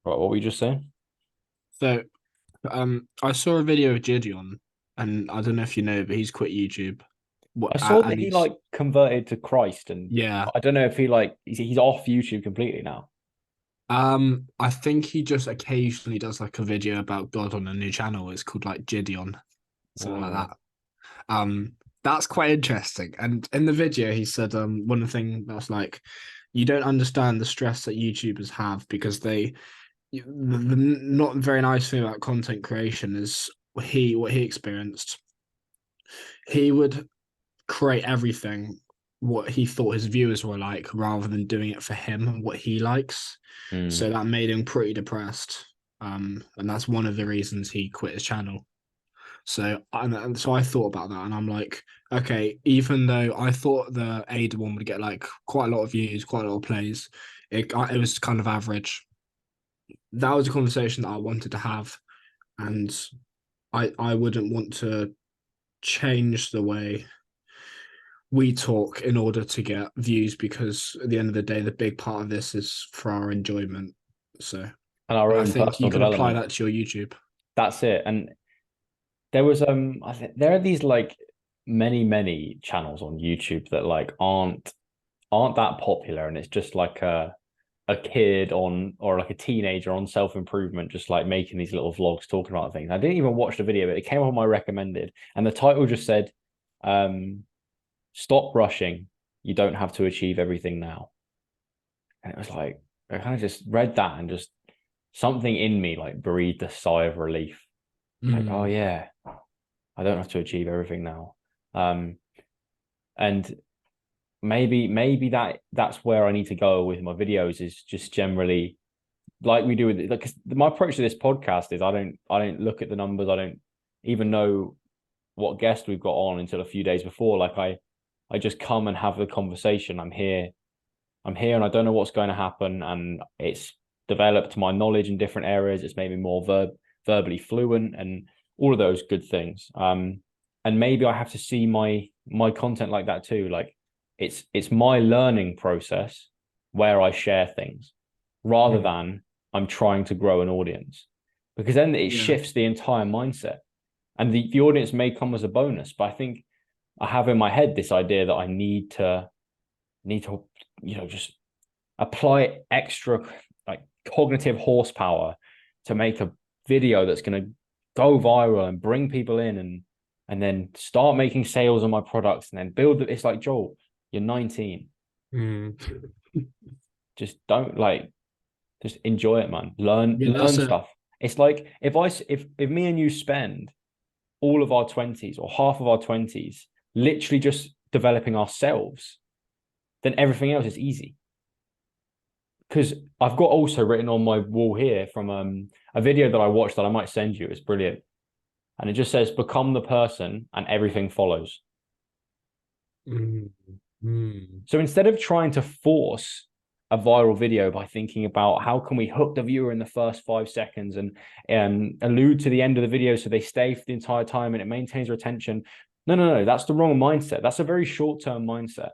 Right, what were you just saying? So, I saw a video of Gideon, and I don't know if you know, but he's quit YouTube. I saw that And he he's like converted to Christ, and yeah. I don't know if he like he's off YouTube completely now. I think he just occasionally does like a video about God on a new channel. It's called like Gideon, something like Mm, that. Um, that's quite interesting. And in the video, he said one thing that's like, you don't understand the stress that YouTubers have because the not very nice thing about content creation is what he experienced. He would create everything what he thought his viewers were like rather than doing it for him and what he likes. So mm. that made him pretty depressed. And that's one of the reasons he quit his channel. And so I thought about that, and I'm like, okay, even though I thought the Ada one would get like quite a lot of views, quite a lot of plays, it was kind of average. That was a conversation that I wanted to have, and I wouldn't want to change the way we talk in order to get views because at the end of the day, the big part of this is for our enjoyment. So, And our and I own think you personal can apply development. that to your YouTube. That's it. And there was there are these like many channels on YouTube that like aren't that popular, and it's just like a kid on or like a teenager on self-improvement, just like making these little vlogs talking about things. I didn't even watch the video, but it came up on my recommended, and the title just said, "Stop rushing. You don't have to achieve everything now." And it was like I kind of just read that and just something in me like breathed a sigh of relief. Like, oh Mm, yeah, I don't have to achieve everything now. Um, and maybe that's where I need to go with my videos is just generally like we do with like 'cause my approach to this podcast is I don't look at the numbers. I don't even know what guest we've got on until a few days before. Like I just come and have the conversation. I'm here and I don't know what's going to happen. And it's developed my knowledge in different areas. It's made me more verbally fluent and all of those good things. And maybe I have to see my content like that too. Like it's my learning process where I share things rather mm, than I'm trying to grow an audience. Because then it yeah. shifts the entire mindset. And the audience may come as a bonus, but I think I have in my head this idea that I need to just apply extra like cognitive horsepower to make a video that's going to go viral and bring people in and then start making sales on my products and then build it's like Joel, you're 19. Mm. Just don't like just enjoy it, man. learn Yeah, that's learn it. stuff. It's like if me and you spend all of our 20s or half of our 20s literally just developing ourselves, then everything else is easy. Because I've got also written on my wall here from a video that I watched that I might send you. It's brilliant. And it just says, become the person and everything follows. Mm, mm, So instead of trying to force a viral video by thinking about how can we hook the viewer in the first 5 seconds and allude to the end of the video so they stay for the entire time and it maintains retention. No, that's the wrong mindset. That's a very short-term mindset.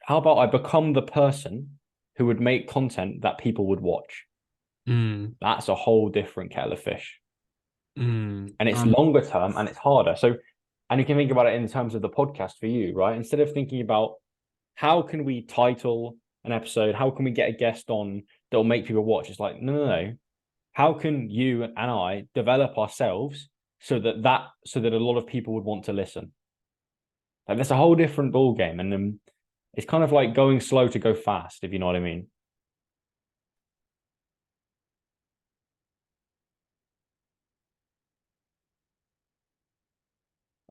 How about I become the person who would make content that people would watch? mm, That's a whole different kettle of fish. mm. And it's longer term and it's harder. So, and you can think about it in terms of the podcast for you, right? Instead of thinking about how can we title an episode, how can we get a guest on that will make people watch? It's like, no. How can you and I develop ourselves so that a lot of people would want to listen? Like that's a whole different ball game, and it's kind of like going slow to go fast, if you know what I mean.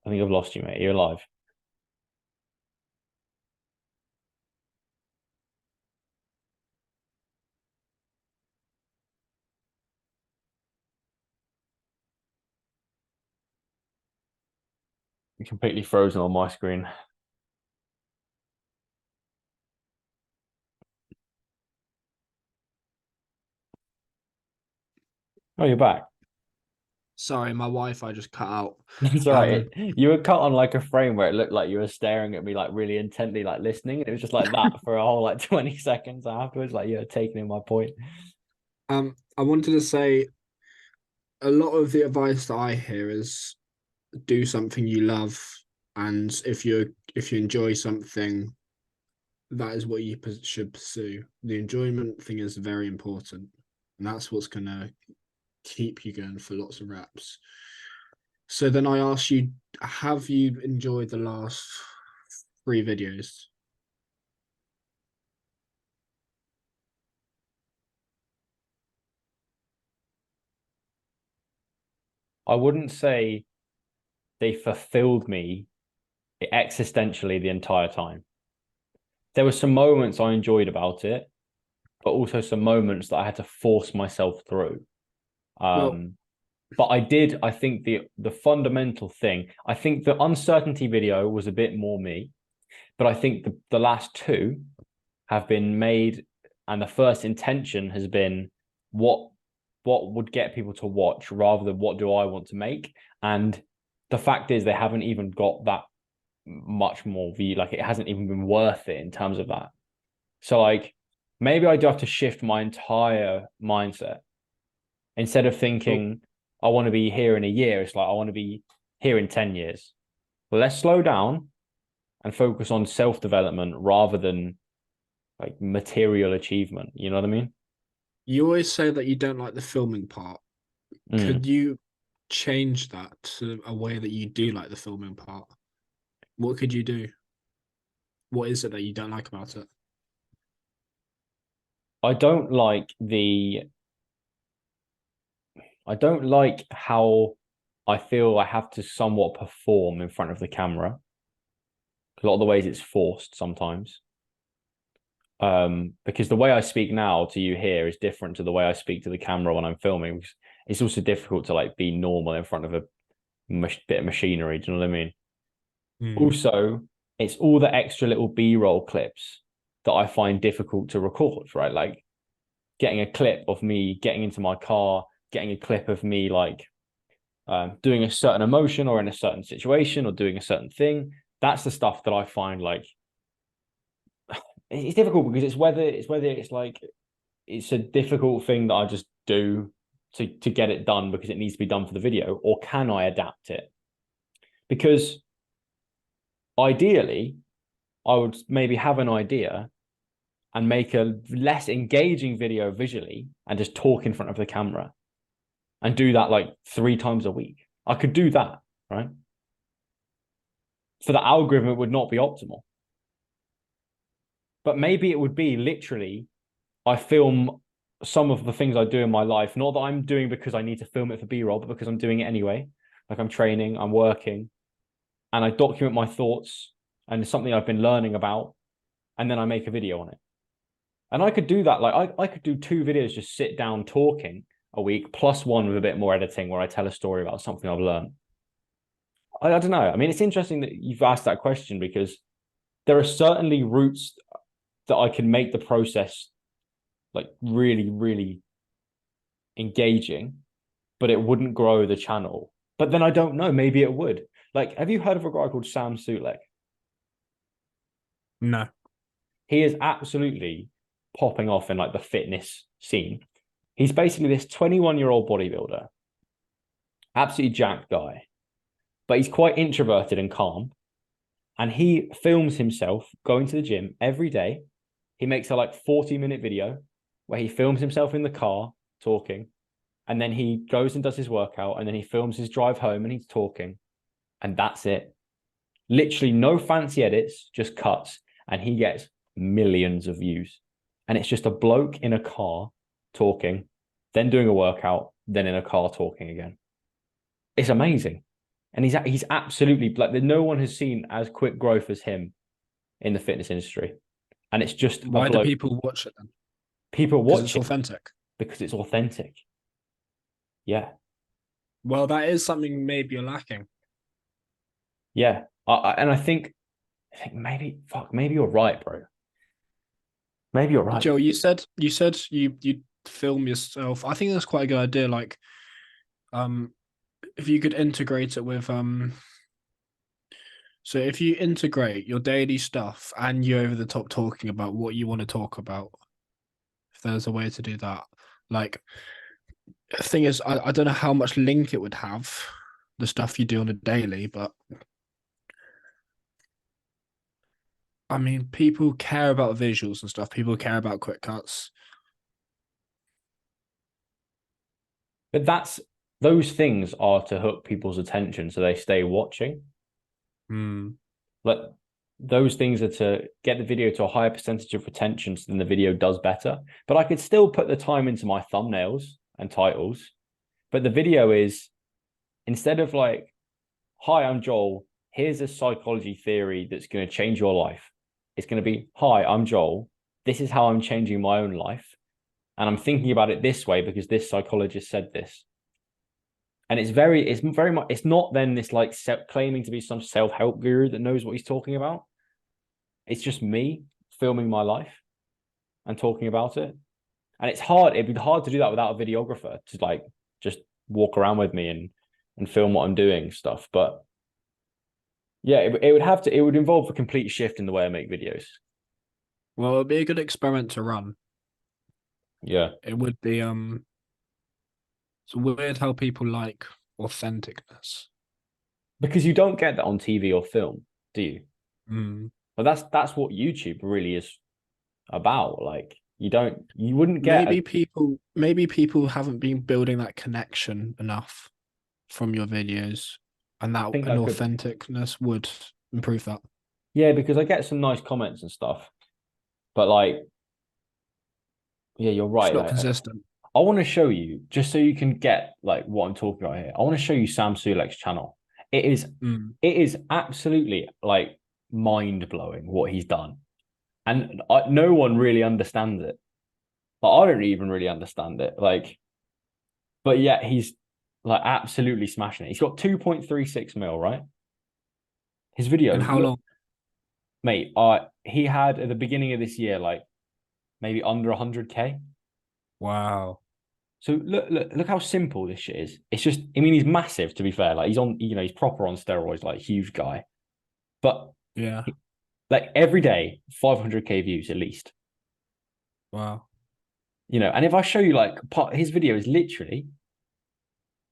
I think I've lost you, mate. You're alive. You're completely frozen on my screen. Oh, you're back. Sorry, my Wi-Fi just cut out. It's all right. Um, You were cut on like a frame where it looked like you were staring at me like really intently, like listening. And it was just like that for a whole like 20 seconds afterwards, like you were taking in my point. I wanted to say a lot of the advice that I hear is do something you love, and if you enjoy something, that is what you should pursue. The enjoyment thing is very important, and that's what's gonna keep you going for lots of reps. So then I ask you, have you enjoyed the last three videos? I wouldn't say they fulfilled me existentially the entire time. There were some moments I enjoyed about it, but also some moments that I had to force myself through. Well, Um, but I think the fundamental thing, I think the uncertainty video was a bit more me, but I think the last two have been made, and the first intention has been what what would get people to watch rather than what do I want to make. And the fact is they haven't even got that much more view. Like it hasn't even been worth it in terms of that. So like maybe I do have to shift my entire mindset. Instead of well, thinking I want to be here in a year, it's like I want to be here in 10 years. Well, let's slow down and focus on self-development rather than like material achievement. You know what I mean? you always say that you don't like the filming part. Mm. Could you change that to a way that you do like the filming part? What could you do? What is it that you don't like about it? I don't like the I don't like how I feel I have to somewhat perform in front of the camera. A lot of the ways it's forced sometimes. Because the way I speak now to you here is different to the way I speak to the camera when I'm filming. It's also difficult to like be normal in front of a bit of machinery. Do you know what I mean? Hmm. Also, it's all the extra little B-roll clips that I find difficult to record, right? Like getting a clip of me getting into my car, getting a clip of me like doing a certain emotion or in a certain situation or doing a certain thing. That's the stuff that I find like it's difficult because it's like it's a difficult thing that I just do to get it done because it needs to be done for the video, or can I adapt it? Because ideally, I would maybe have an idea and make a less engaging video visually and just talk in front of the camera and do that like 3 times a week. I could do that, right? For the algorithm, it would not be optimal. But maybe it would be literally I film some of the things I do in my life, not that I'm doing because I need to film it for B-roll, but because I'm doing it anyway. Like I'm training, I'm working, and I document my thoughts and it's something I've been learning about, and then I make a video on it. And I could do that. Like I could do 2 videos, just sit down talking a week, plus one with a bit more editing where I tell a story about something I've learned. I don't know. I mean, it's interesting that you've asked that question because there are certainly routes that I can make the process like really, really engaging, but it wouldn't grow the channel. But then I don't know. Maybe it would. Like, have you heard of a guy called Sam Sulek? No. He is absolutely popping off in like the fitness scene. He's basically this 21-year-old bodybuilder, absolutely jacked guy, but he's quite introverted and calm. And he films himself going to the gym every day. He makes a like 40-minute video where he films himself in the car talking. And then he goes and does his workout. And then he films his drive home and he's talking. And that's it. Literally no fancy edits, just cuts. And he gets millions of views. And it's just a bloke in a car talking, then doing a workout, then in a car talking again. It's amazing. And he's absolutely like no one has seen as quick growth as him in the fitness industry. And it's just a Why do bloke. people watch it then? People Because watch it's it authentic. because it's authentic. Yeah. Well, that is something maybe you're lacking. Yeah. And I think maybe you're right, bro. Maybe you're right. Joe, you said you film yourself. I think that's quite a good idea. Like, um, if you could integrate it with so if you integrate your daily stuff and you over the top talking about what you want to talk about, if there's a way to do that, Like, the thing is, I don't know how much link it would have, the stuff you do on a daily, but I mean, people care about visuals and stuff. People care about quick cuts. But those things are to hook people's attention so they stay watching. Hmm. Like those things are to get the video to a higher percentage of retention so then the video does better. But I could still put the time into my thumbnails and titles. But the video is instead of like, hi, I'm Joel. Here's a psychology theory that's going to change your life. It's going to be, hi, I'm Joel. This is how I'm changing my own life. And I'm thinking about it this way because this psychologist said this. And it's very much, it's not then this like claiming to be some self-help guru that knows what he's talking about. It's just me filming my life and talking about it. And it's hard. It'd be hard to do that without a videographer to like just walk around with me and film what I'm doing stuff. But yeah, it would involve a complete shift in the way I make videos. Well, it'd be a good experiment to run. Yeah. It would be it's weird how people like authenticness. Because you don't get that on TV or film, do you? Mm. But that's what YouTube really is about. Like you wouldn't get Maybe people haven't been building that connection enough from your videos, and I that think an that could be. authenticness would improve that. Yeah, because I get some nice comments and stuff. But like, yeah, you're It's right. not Like, consistent. I want to show you just so you can get like what I'm talking about here. I want to show you Sam Sulek's channel. It is Mm. it is absolutely like mind blowing what he's done, and no one really understands it. But I don't even really understand it. Like, but yet he's like absolutely smashing it. He's got 2.36 mil, right? His And videos, how look, long? mate. He had at the beginning of this year like maybe under 100K. Wow. So look how simple this shit is. It's just, I mean, he's massive to be fair. Like he's on, he's proper on steroids, like huge guy. But Yeah. like every day, 500K views at least. Wow. And if I show you like his video is literally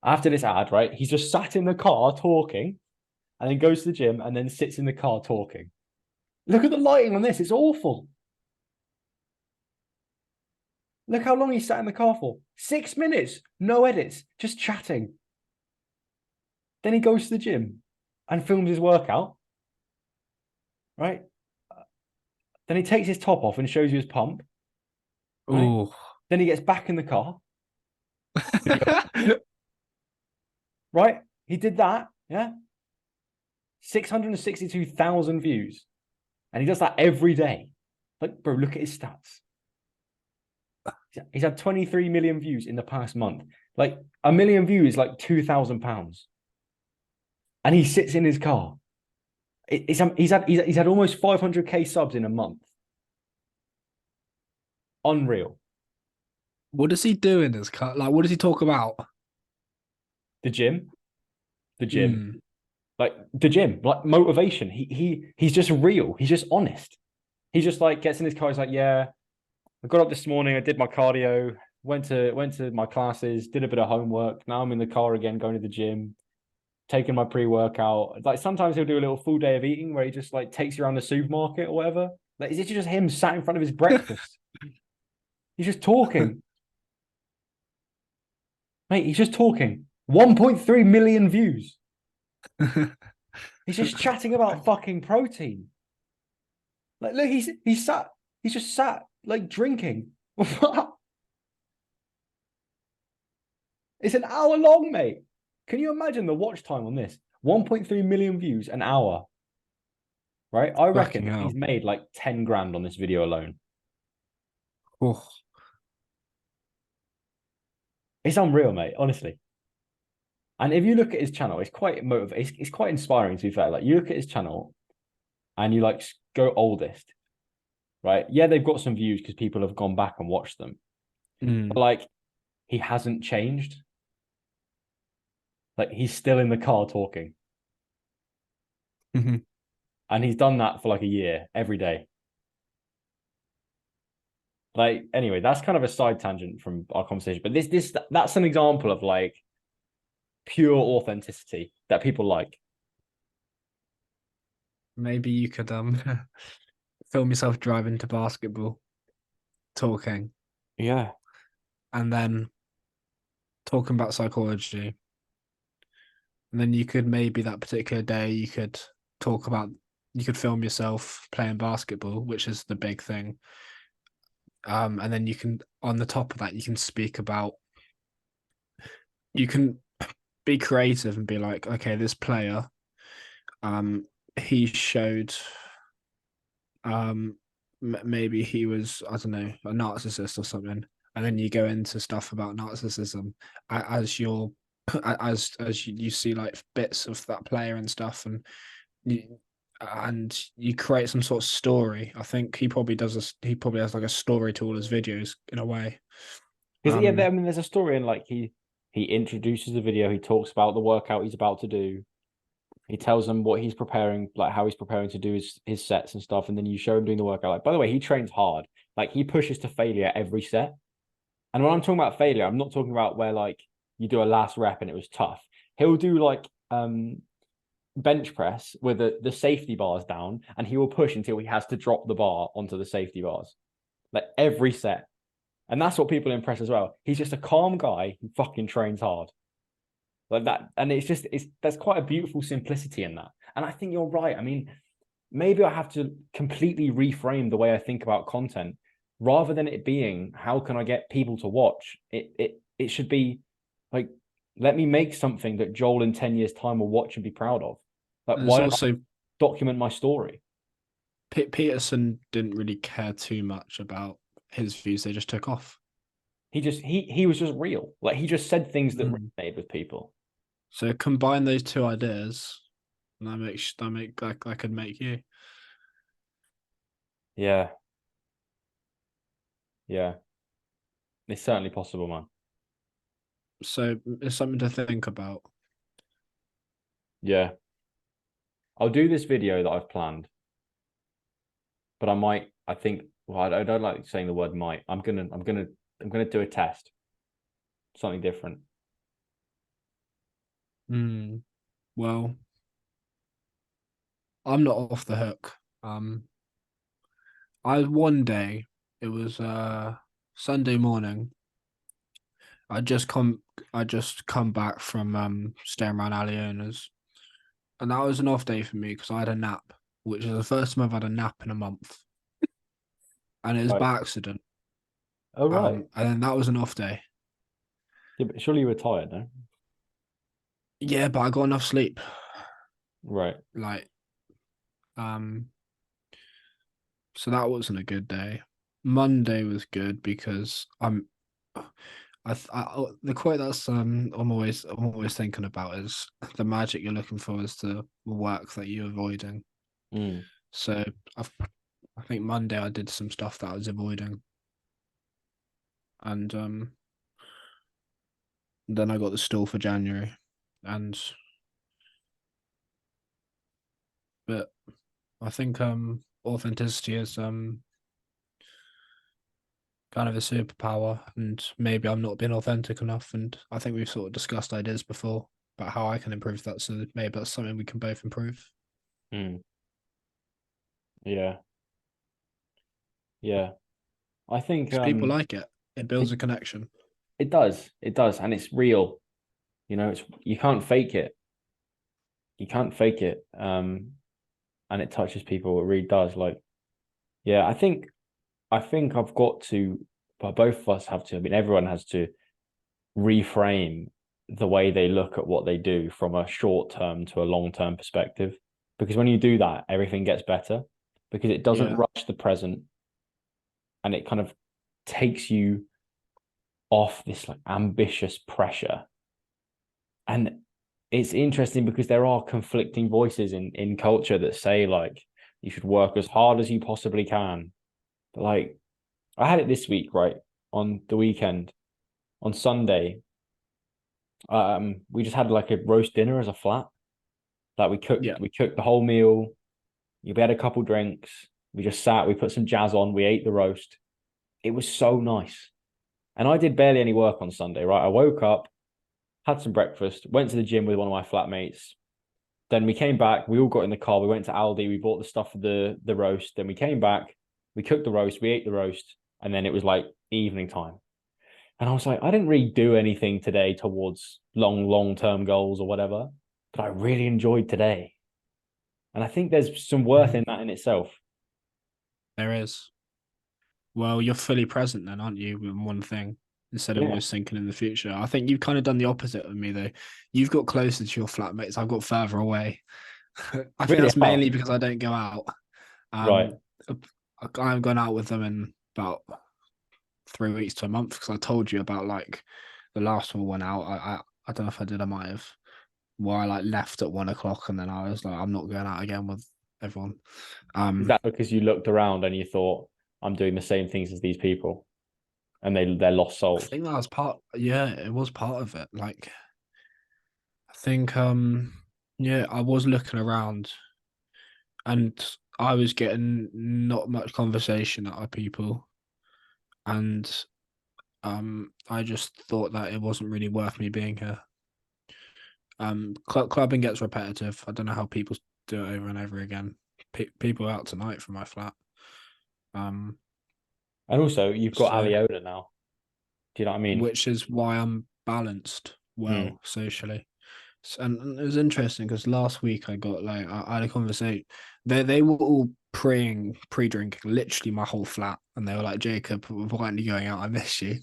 after this ad, right? He's just sat in the car talking, and then goes to the gym, and then sits in the car talking. Look at the lighting on this; it's awful. Look how long he sat in the car for. 6 minutes, no edits, just chatting. Then he goes to the gym and films his workout, right? Then he takes his top off and shows you his pump, right? Oh. Then he gets back in the car, right? He did that, yeah? 662,000 views. And he does that every day. Like, bro, look at his stats. He's had 23 million views in the past month. Like, a million views is like £2,000. And he sits in his car. He's had almost 500K subs in a month. Unreal. What does he do in his cut? Like, what does he talk about? The gym, the gym, Mm. like the gym, like motivation. He's just real. He's just honest. He just like gets in his car. He's like, yeah, I got up this morning. I did my cardio. Went to my classes. Did a bit of homework. Now I'm in the car again, going to the gym, taking my pre-workout. Like sometimes he'll do a little full day of eating where he just like takes you around the supermarket or whatever. Like, is it just him sat in front of his breakfast? He's just talking, mate. He's just talking. 1.3 million views. He's just chatting about fucking protein. Like, look, he's just sat like drinking. It's an hour long, mate. Can you imagine the watch time on this? 1.3 million views an hour, right? I reckon Fucking he's hell. made like 10 grand on this video alone. Oh. It's unreal, mate, honestly. And if you look at his channel, it's quite it's quite inspiring to be fair. Like you look at his channel and you like go oldest, right? Yeah, they've got some views because people have gone back and watched them. But Mm. like he hasn't changed. Like he's still in the car talking. Mhm. And he's done that for like a year every day. Like, anyway, that's kind of a side tangent from our conversation. But that's an example of like pure authenticity that people like. Maybe you could film yourself driving to basketball, talking, Yeah. and then talking about psychology. And then you could maybe that particular day you could talk about you could film yourself playing basketball, which is the big thing. And then you can on the top of that you can speak about you can be creative and be like, okay, this player, he showed maybe he was, I don't know, a narcissist or something, and then you go into stuff about narcissism as you're as you see like bits of that player and stuff, you and you create some sort of story. I think he probably has like a story to all his videos in a way. Because yeah, I um mean, there's a story in like he introduces the video, he talks about the workout he's about to do, he tells them what he's preparing, like how he's preparing to do his sets and stuff, and then you show him doing the workout. Like, by the way, he trains hard. Like he pushes to failure every set. And when I'm talking about failure, I'm not talking about where like you do a last rep and it was tough. He'll do like bench press with the safety bars down, and he will push until he has to drop the bar onto the safety bars. Like every set. And that's what people impress as well. He's just a calm guy who fucking trains hard. Like that. And it's there's quite a beautiful simplicity in that. And I think you're right. I mean, maybe I have to completely reframe the way I think about content. Rather than it being how can I get people to watch, it should be like, let me make something that Joel in 10 years' time will watch and be proud of. Like, there's why don't I also document my story? Peterson didn't really care too much about his views, they just took off. He was just real. Like he just said things that Mm. resonated with people. So combine those two ideas, and that could make you. Yeah, yeah. It's certainly possible, man. So it's something to think about. Yeah. I'll do this video that I've planned, but I think, well, I don't like saying the word might. I'm gonna do a test, something different. Mm. Well, I'm not off the hook. I one day it was Sunday morning. I just come I just come back from staying around Ali owners, and that was an off day for me because I had a nap, which is the first time I've had a nap in a month, and it was Right. by accident. Oh, right. And then that was an off day. Yeah, but surely you were tired, no? Yeah, but I got enough sleep. Right. Like, um, so that wasn't a good day. Monday was good because the quote that's I'm always thinking about is the magic you're looking for is the work that you're avoiding. Mm. So I think Monday I did some stuff that I was avoiding, and then I got the stall for January, and but I think authenticity is kind of a superpower, and maybe I'm not being authentic enough, and I think we've sort of discussed ideas before about how I can improve that, so maybe that's something we can both improve. Mm. Yeah. Yeah. I think Because people like it. It builds it a connection. it does. It does. And it's real. You know, it's you can't fake it. You can't fake it. And it touches people. It really does. Like, yeah, I think I've got to, but both of us have to. I mean, everyone has to reframe the way they look at what they do from a short term to a long term perspective. Because when you do that, everything gets better because it doesn't Yeah. rush the present and it kind of takes you off this like ambitious pressure. And it's interesting because there are conflicting voices in culture that say like you should work as hard as you possibly can. But like I had it this week, right? On the weekend, on Sunday, we just had like a roast dinner as a flat. Like Yeah. we cooked the whole meal. We had a couple drinks. We just sat, we put some jazz on, we ate the roast. It was so nice. And I did barely any work on Sunday, right? I woke up, had some breakfast, went to the gym with one of my flatmates. Then we came back. We all got in the car. We went to Aldi. We bought the stuff for the roast. Then we came back. We cooked the roast. We ate the roast, and then it was like evening time. And I was like, I didn't really do anything today towards long term goals or whatever, but I really enjoyed today. And I think there's some worth in that in itself. There is. Well, you're fully present then, aren't you, with one thing instead of Yeah, always thinking in the future? I think you've kind of done the opposite of me though. You've got closer to your flatmates. I've got further away. I think really that's how? mainly because I don't go out. Right. Um, I haven't gone out with them in about 3 weeks to a month because I told you about like the last one went out. I don't know if I did. I might have. Where I like left at 1 o'clock and then I was like, I'm not going out again with everyone. Is Um, that because you looked around and you thought, I'm doing the same things as these people and they're lost I souls? think that was part. Yeah, it was part of it. Like I think yeah, I was looking around and I was getting not much conversation out of people and I just thought that it wasn't really worth me being here. Clubbing gets repetitive. I don't know how people do it over and over again. People out tonight from my flat. Um And also, you've got so Aliona now. Do you know what I mean? which is why I'm balanced Mm. well socially. And it was interesting because last week I got like I had a conversation. They were all pre-drinking literally my whole flat, and they were like, "Jacob, why aren't you going out? I miss you."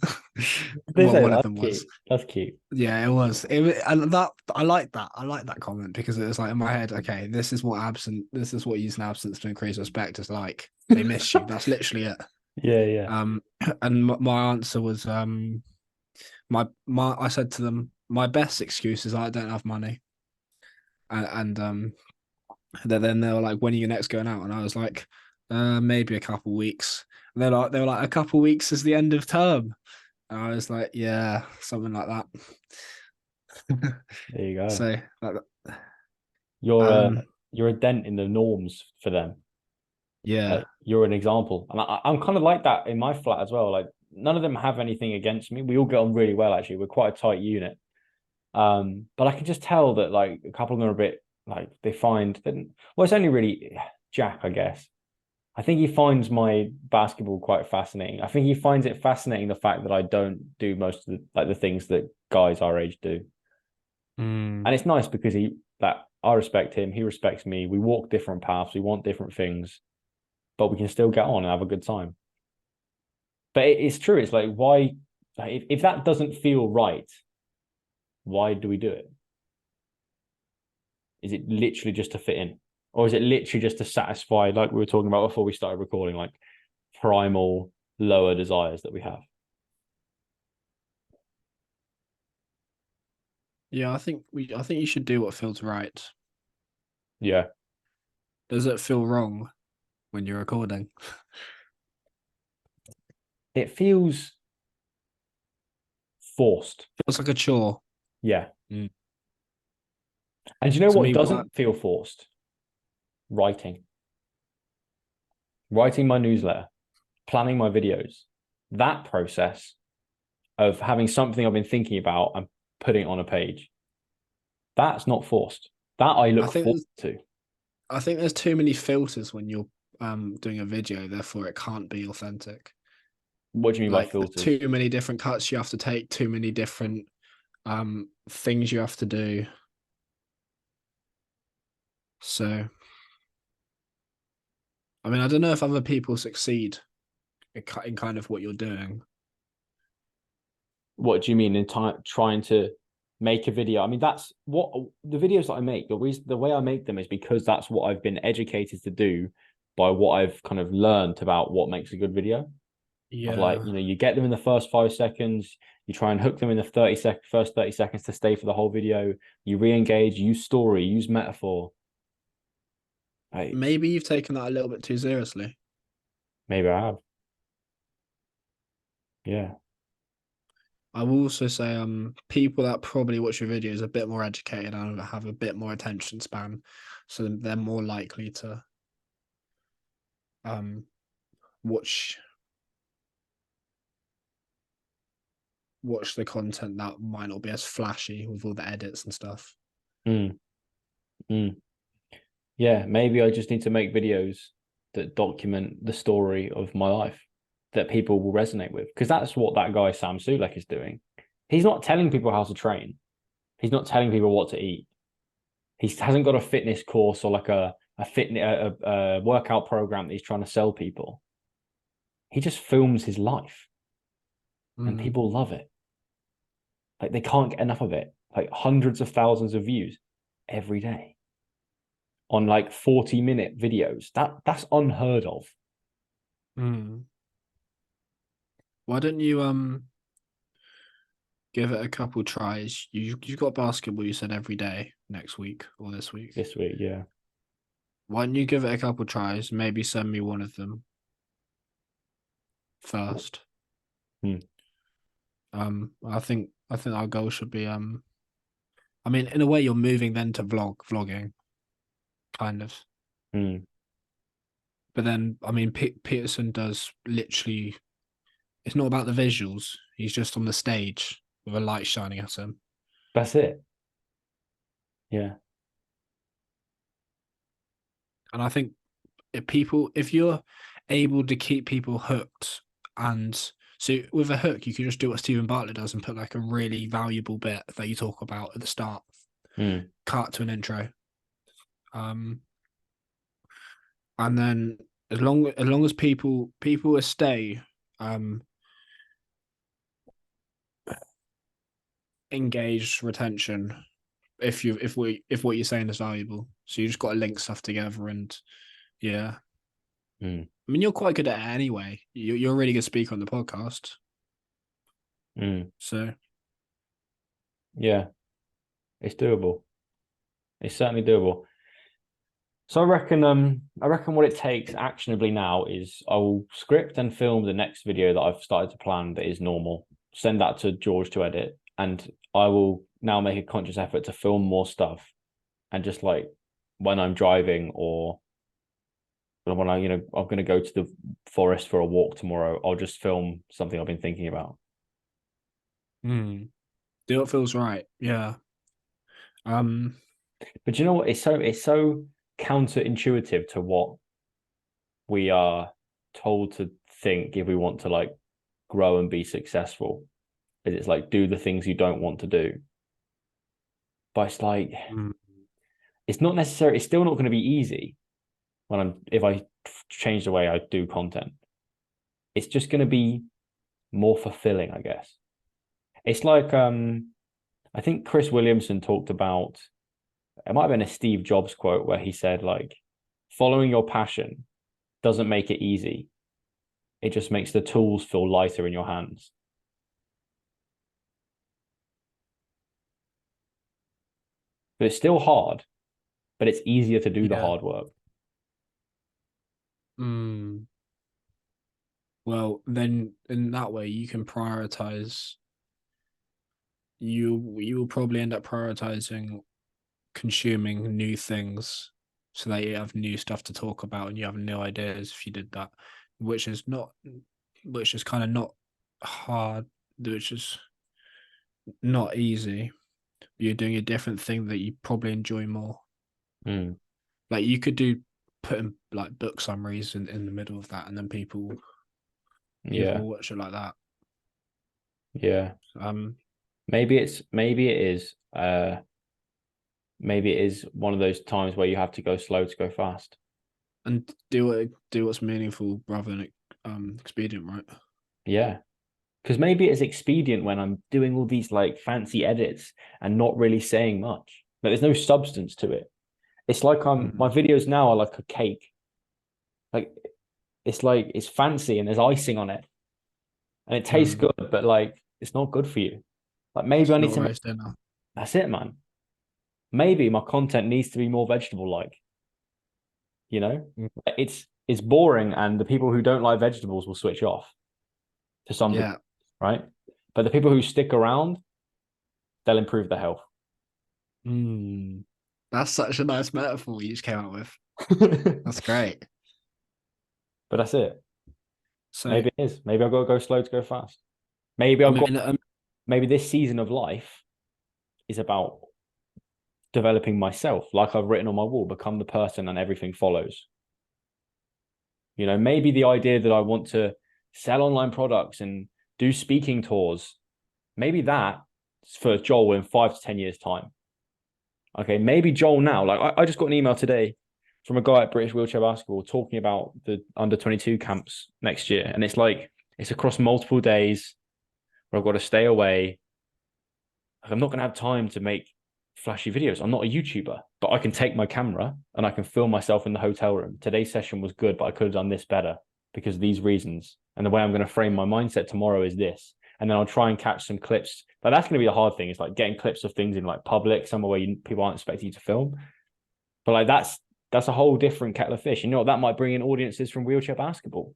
They say One of that's them was. cute. That's cute. Yeah, it was. And that I like that. I like that comment because it was like in my head. Okay, this is what absent. This is what using absence to increase respect is like. They miss you. That's literally it. Yeah, yeah. Um, and my answer was my. I said to them, my best excuse is I don't have money, and then they were like, when are you next going out? And I was like, maybe a couple weeks. And they were like, a couple weeks is the end of term. And I was like, yeah, something like that. There you go. So like, You're a um, you're a dent in the norms for them. yeah, Like you're an example, and I'm kind of like that in my flat as well. Like none of them have anything against me. We all get on really well, actually. We're quite a tight unit. But I can just tell that like a couple of them are a bit like they find that well, it's only really Jack, I guess. I think he finds my basketball quite fascinating. I think he finds it fascinating the fact that I don't do most of the like the things that guys our age do. mm. And it's nice because he that I respect him, he respects me. We walk different paths, we want different things, but we can still get on and have a good time. But it's true. It's like why like, if that doesn't feel right, why do we do it? Is it literally just to fit in? Or is it literally just to satisfy, like we were talking about before we started recording, like primal lower desires that we have? Yeah. I think you should do what feels right. Yeah. Does it feel wrong when you're recording? It feels forced. Feels like a chore. Yeah. Mm. And you know To what me, what doesn't feel forced? Writing. Writing my newsletter, planning my videos. That process of having something I've been thinking about and putting it on a page. That's not forced. That I I look think forward there's to. I think there's too many filters when you're doing a video, therefore it can't be authentic. What do you mean by Like there's filters? too many different cuts you have to take, too many different things you have to do. So I mean, I don't know if other people succeed in kind of what you're doing. What do you mean in time trying to make a video? I mean, that's what the videos that I make, the way I make them is because that's what I've been educated to do by what I've kind of learned about what makes a good video. Of like, Yeah. you get them in the first 5 seconds, you try and hook them in the first 30 seconds to stay for the whole video, you re-engage, use story, use metaphor. Like, Maybe you've taken that a little bit too seriously. maybe I have. Yeah. I will also say, people that probably watch your videos are a bit more educated and have a bit more attention span, so they're more likely to um watch watch the content that might not be as flashy with all the edits and stuff. Mm, mm. Yeah, maybe I just need to make videos that document the story of my life that people will resonate with. Because that's what that guy Sam Sulek is doing. He's not telling people how to train. He's not telling people what to eat. He hasn't got a fitness course or like a fitness a workout program that he's trying to sell people. He just films his life, and Mm. people love it. Like they can't get enough of it. Like hundreds of thousands of views every day on like 40-minute videos. That's unheard of. Mm. Why don't you give it a couple tries? You've got basketball. You said every day next week or this week. This week, yeah. Why don't you give it a couple tries? Maybe send me one of them first. Hmm. I think our goal should be I mean, in a way, you're moving then to vlogging, kind of. Hmm. But then, I mean, Peterson does literally. It's not about the visuals. He's just on the stage with a light shining at him. That's it. Yeah. And I think if you're able to keep people hooked, and so with a hook, you can just do what Stephen Bartlett does and put like a really valuable bit that you talk about at the start, Hmm. cut to an intro. And then as long as people will stay um engaged retention, if what you're saying is valuable, so you just got to link stuff together. And yeah, Hmm. I mean, you're quite good at it anyway. You're a really good speaker on the podcast, Hmm. so Yeah. It's doable. It's certainly doable. So I reckon what it takes actionably now is I will script and film the next video that I've started to plan that is normal, send that to George to edit, and I will now make a conscious effort to film more stuff. And just like when I'm driving or when I'm gonna go to the forest for a walk tomorrow, I'll just film something I've been thinking about. do what feels right. Yeah. Um. But you know what? It's so counterintuitive to what we are told to think if we want to like grow and be successful. Is it's like do the things you don't want to do. But it's like mm, it's not necessary. It's still not going to be easy when I'm if I change the way I do content. It's just going to be more fulfilling, I guess. It's like I think Chris Williamson talked about it might have been a Steve Jobs quote where he said like following your passion doesn't make it easy. It just makes the tools feel lighter in your hands. But it's still hard, but it's easier to do the yeah. hard work. Mm, well, then in that way, you can prioritize. You will probably end up prioritizing consuming new things so that you have new stuff to talk about and you have new ideas if you did that, which is not, which is kind of not hard, which is not easy. You're doing a different thing that you probably enjoy more. Mm, Like you could do putting like book summaries in the middle of that, and then people yeah, watch it like that. yeah. Um, Maybe it is one of those times where you have to go slow to go fast. and do what's meaningful rather than expedient, right? Yeah. Because maybe it's expedient when I'm doing all these like fancy edits and not really saying much. But there's no substance to it. It's like my Mm, videos now are like a cake. Like it's fancy and there's icing on it. And it tastes mm. good, but like it's not good for you. Like maybe I It's need not to make roast dinner. that's it, man. Maybe my content needs to be more vegetable like, you know? Mm, It's boring and the people who don't like vegetables will switch off to some degree, yeah. right? But the people who stick around, they'll improve their health. Mm. That's such a nice metaphor you just came up with. But That's great. that's it. So, Maybe it is. Maybe I've got to go slow to go fast. Maybe I I've got mean, maybe this season of life is about developing myself, like I've written on my wall, become the person and everything follows. You know, maybe the idea that I want to sell online products and do speaking tours, maybe that's for Joel in 5 to 10 years' time. Okay, maybe Joel now, like I just got an email today from a guy at British Wheelchair Basketball talking about the under 22 camps next year. And it's like, it's across multiple days where I've got to stay away. Like, I'm not going to have time to make flashy videos. I'm not a YouTuber, but I can take my camera and I can film myself in the hotel room. Today's session was good, but I could have done this better because of these reasons. And the way I'm going to frame my mindset tomorrow is this. And then I'll try and catch some clips. But that's going to be the hard thing. It's like getting clips of things in like public, somewhere where people aren't expecting you to film. But like that's a whole different kettle of fish. You know what? That might bring in audiences from wheelchair basketball.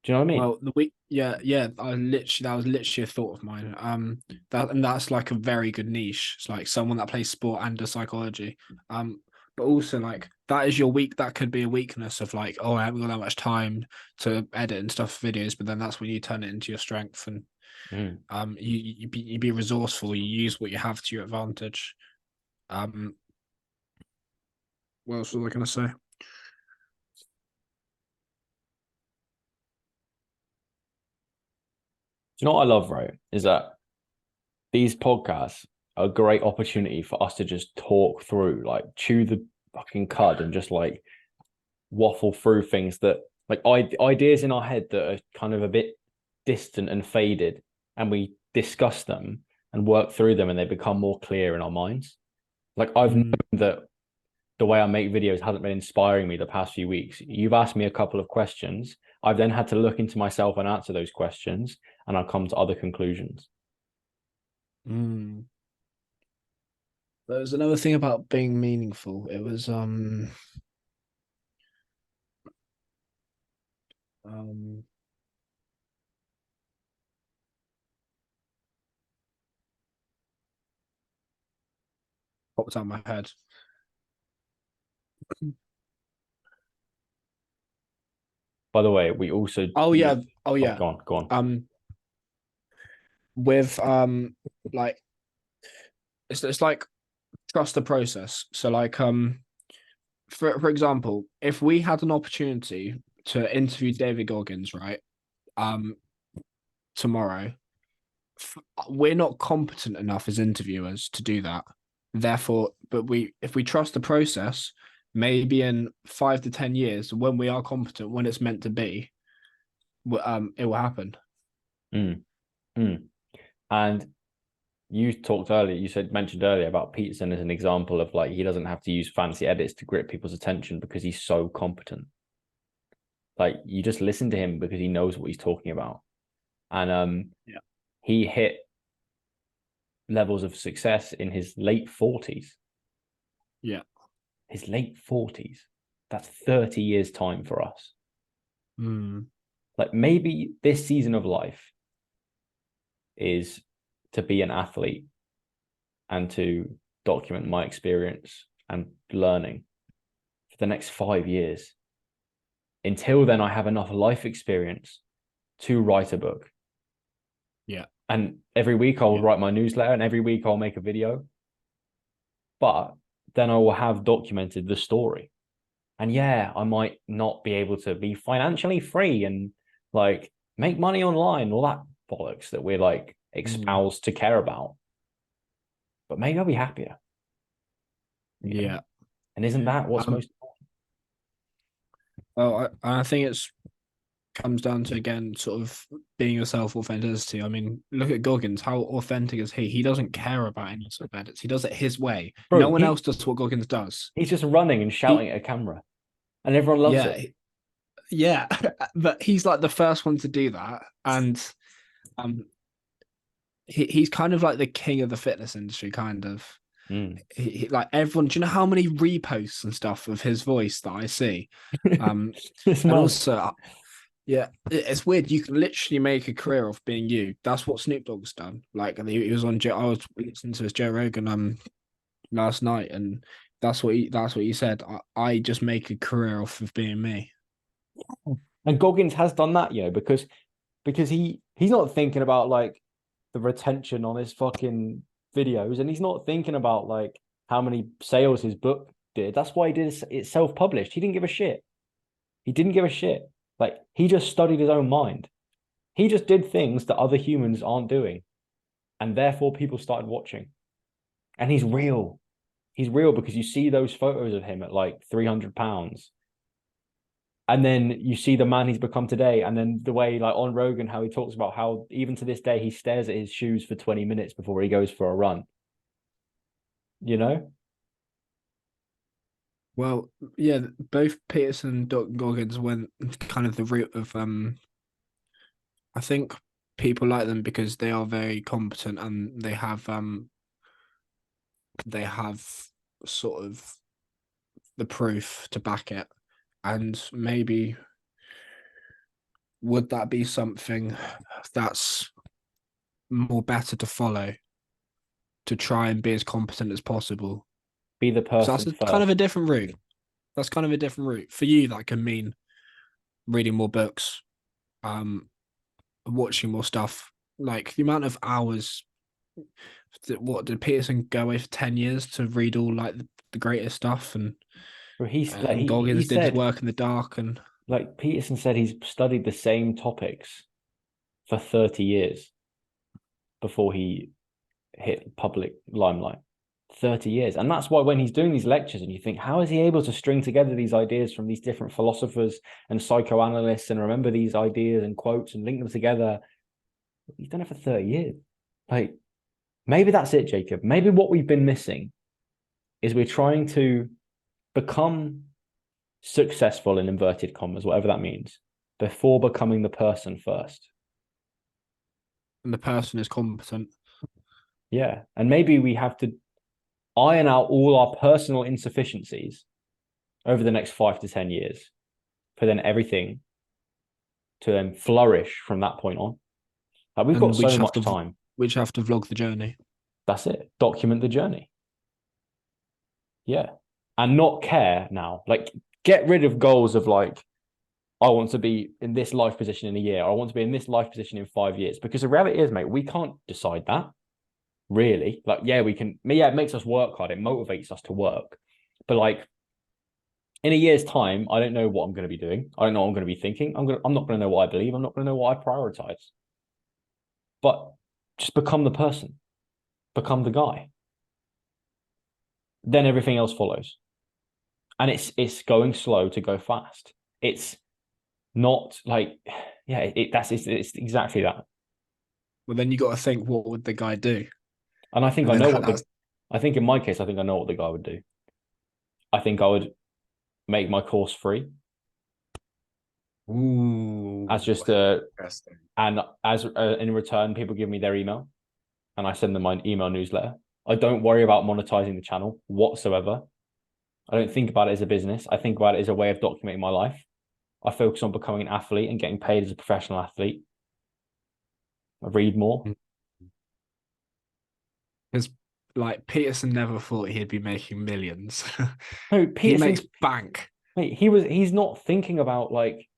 Do you know what I mean? Well, the week, yeah, yeah. That was literally a thought of mine. That's like a very good niche. It's like someone that plays sport and does psychology. But also like that is your weak. That could be a weakness of like, oh, I haven't got that much time to edit and stuff videos. But then that's when you turn it into your strength, and you be resourceful. You use what you have to your advantage. What else was I gonna say? Do you know what I love, right? Is that these podcasts are a great opportunity for us to just talk through, like chew the fucking cud and just like waffle through things that like ideas in our head that are kind of a bit distant and faded, and we discuss them and work through them and they become more clear in our minds. Like I've known that the way I make videos hasn't been inspiring me the past few weeks. You've asked me a couple of questions. I've then had to look into myself and answer those questions, and I've come to other conclusions. There was another thing about being meaningful. It was um popped out of my head. By the way, we also Oh yeah, oh oh, yeah. go on. With like it's like trust the process. So like for example, if we had an opportunity to interview David Goggins, right? Um Tomorrow, we're not competent enough as interviewers to do that. Therefore, but if we trust the process, maybe in 5 to 10 years, when we are competent, when it's meant to be, it will happen. Mm, mm. And you talked earlier, mentioned earlier about Peterson as an example of like he doesn't have to use fancy edits to grip people's attention because he's so competent. Like you just listen to him because he knows what he's talking about. And Yeah. he hit levels of success in his late 40s. Yeah. His late 40s. That's 30 years time for us. Like maybe this season of life is to be an athlete and to document my experience and learning for the next 5 years. Until then, I have enough life experience to write a book. Yeah. And every week I'll write my newsletter and every week I'll make a video. But then I will have documented the story. And yeah, I might not be able to be financially free and like make money online, all that bollocks that we're like espoused to care about. But maybe I'll be happier. Yeah. Know? And isn't that what's most important? Well, I think it's comes down to again sort of being yourself, authenticity. I mean, look at Goggins. How authentic is he? He doesn't care about any sort of edits. He does it his way. Bro, No one else does what Goggins does. He's just running and shouting at a camera, and everyone loves it. Yeah, but he's like the first one to do that, and he's kind of like the king of the fitness industry, kind of. He, like everyone, do you know how many reposts and stuff of his voice that I see? And also, yeah, it's weird. You can literally make a career of being you. That's what Snoop Dogg's done. Like he was on. I was listening to his Joe Rogan last night, and that's what he said. I just make a career off of being me. And Goggins has done that, you know, because he's not thinking about like the retention on his fucking videos, and he's not thinking about like how many sales his book did. That's why he did it self-published. He didn't give a shit. He didn't give a shit. Like he just studied his own mind. He just did things that other humans aren't doing, and therefore people started watching. And he's real. He's real because you see those photos of him at like 300 pounds. And then you see the man he's become today. And then the way, like on Rogan, how he talks about how even to this day, he stares at his shoes for 20 minutes before he goes for a run. You know? Well, yeah, both Peterson and Goggins went kind of the route of I think people like them because they are very competent and they have sort of the proof to back it. And maybe would that be something that's more better to follow to try and be as competent as possible? Be the So that's person kind of first. a different route. That's kind of a different route. For you, that can mean reading more books, watching more stuff. Like the amount of hours what did Peterson go away for 10 years to read all like the greatest stuff He's like he Goggins did his said, work in the dark and like Peterson said, he's studied the same topics for 30 years before he hit public limelight. 30 years. And that's why when he's doing these lectures and you think, how is he able to string together these ideas from these different philosophers and psychoanalysts and remember these ideas and quotes and link them together? He's done it for 30 years. Like, maybe that's it, Jacob. Maybe what we've been missing is we're trying to become successful in inverted commas, whatever that means, before becoming the person first. the person is competent. Yeah. And maybe we have to iron out all our personal insufficiencies over the next 5 to 10 years for then everything to then flourish from that point on. Like we've got so much time. We just have to vlog the journey. That's it. Document the journey. Yeah. And not care now. Like get rid of goals of like, I want to be in this life position in a year. Or I want to be in this life position in 5 years. Because the reality is, mate, we can't decide that. Really. Like, yeah, we can. Yeah, it makes us work hard. It motivates us to work. But like in a year's time, I don't know what I'm going to be doing. I don't know what I'm going to be thinking. I'm not going to know what I believe. I'm not going to know what I prioritize. But just become the person. Become the guy. Then everything else follows. And it's going slow to go fast. It's not like, yeah, it's exactly that. Well, then you got to think, what would the guy do? And I think And I then know I think in my case, I think I know what the guy would do. I think I would make my course free. Ooh, as just and as in return, people give me their email and I send them my email newsletter. I don't worry about monetizing the channel whatsoever. I don't think about it as a business. I think about it as a way of documenting my life. I focus on becoming an athlete and getting paid as a professional athlete. I read more. because like Peterson never thought he'd be making millions. No, He Peterson, makes bank. mate, he's not thinking about like,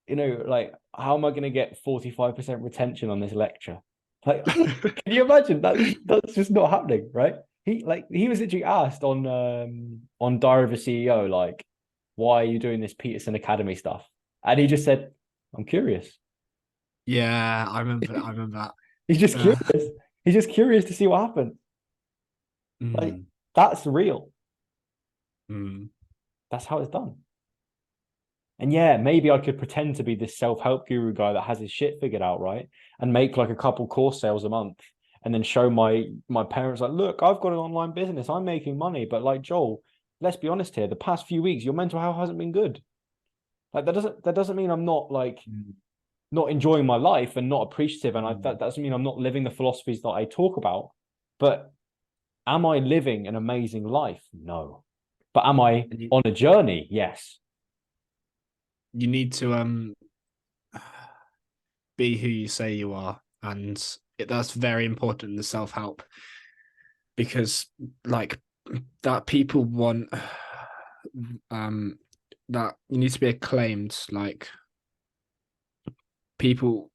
like how am I going to get 45% retention on this lecture? Like, can you imagine? That's just not happening, right? He was literally asked on Diary of a CEO, like, why are you doing this Peterson Academy stuff? And he just said, I'm curious. Yeah, I remember that. He's just curious. He's just curious to see what happens. Like, that's real. That's how it's done. And yeah, maybe I could pretend to be this self-help guru guy that has his shit figured out, right? And make like a couple course sales a month and then show my parents like, look, I've got an online business. I'm making money. But like Joel, let's be honest here, the past few weeks, your mental health hasn't been good. Like that doesn't mean I'm not like not enjoying my life and not appreciative. And that doesn't mean I'm not living the philosophies that I talk about. But am I living an amazing life? No. But am I on a journey? Yes. You need to be who you say you are, and that's very important in the self-help, because like that people want that you need to be acclaimed. Like people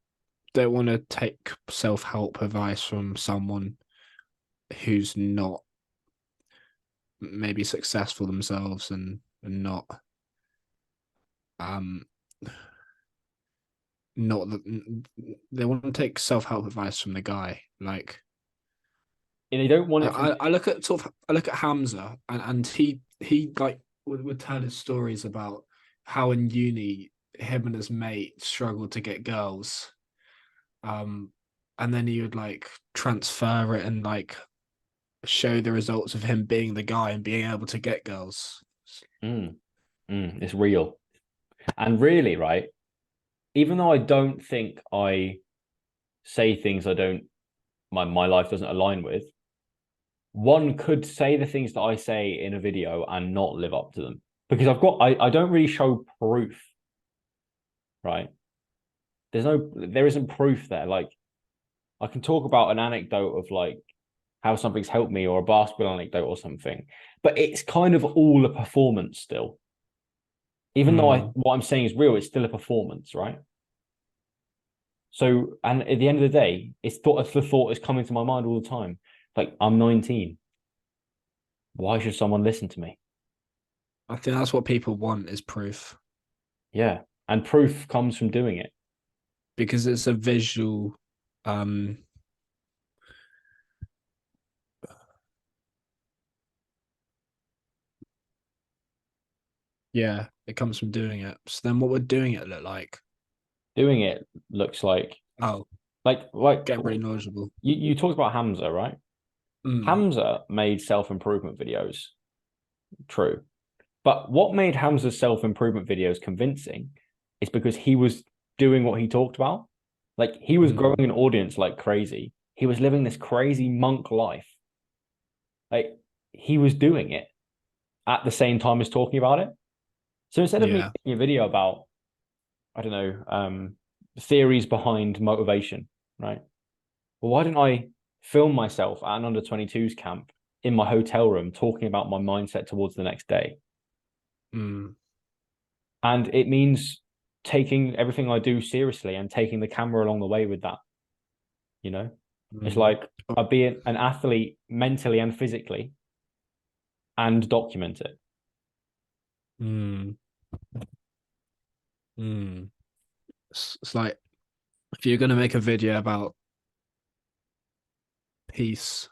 don't want to take self-help advice from someone who's not maybe successful themselves and um not the, they want to take self-help advice from the guy. Like And they don't want it from. I look at I look at Hamza and he like would tell his stories about how in uni him and his mate struggled to get girls. Um and then he would like transfer it and like show the results of him being the guy and being able to get girls. Mm, it's real. And really, right? Even though I don't think I say things I don't, my life doesn't align with, one could say the things that I say in a video and not live up to them because I don't really show proof, right? There isn't proof there. Like I can talk about an anecdote of like how something's helped me or a basketball anecdote or something, but it's kind of all a performance still. Even though what I'm saying is real, it's still a performance, right? So, and at the end of the day, it's the thought is coming to my mind all the time. Like, I'm 19. Why should someone listen to me? I think that's what people want is proof Yeah. And proof comes from doing it. because it's a visual. Um, yeah, it comes from doing it. So then, what would doing it look like? Doing it looks Oh, like get really knowledgeable. you talked about Hamza, right? Mm, Hamza made self-improvement videos. True. But what made Hamza's self-improvement videos convincing is because he was doing what he talked about. Like he was growing mm, an audience like crazy. He was living this crazy monk life. Like he was doing it at the same time as talking about it. So instead of me yeah. making a video about, I don't know, theories behind motivation, right? Well, why didn't I film myself at an under 22s camp in my hotel room talking about my mindset towards the next day? Mm, And it means taking everything I do seriously and taking the camera along the way with that. You know, it's mm, like I be an athlete mentally and physically and document it. mm, mm. It's like if you're gonna make a video about peace,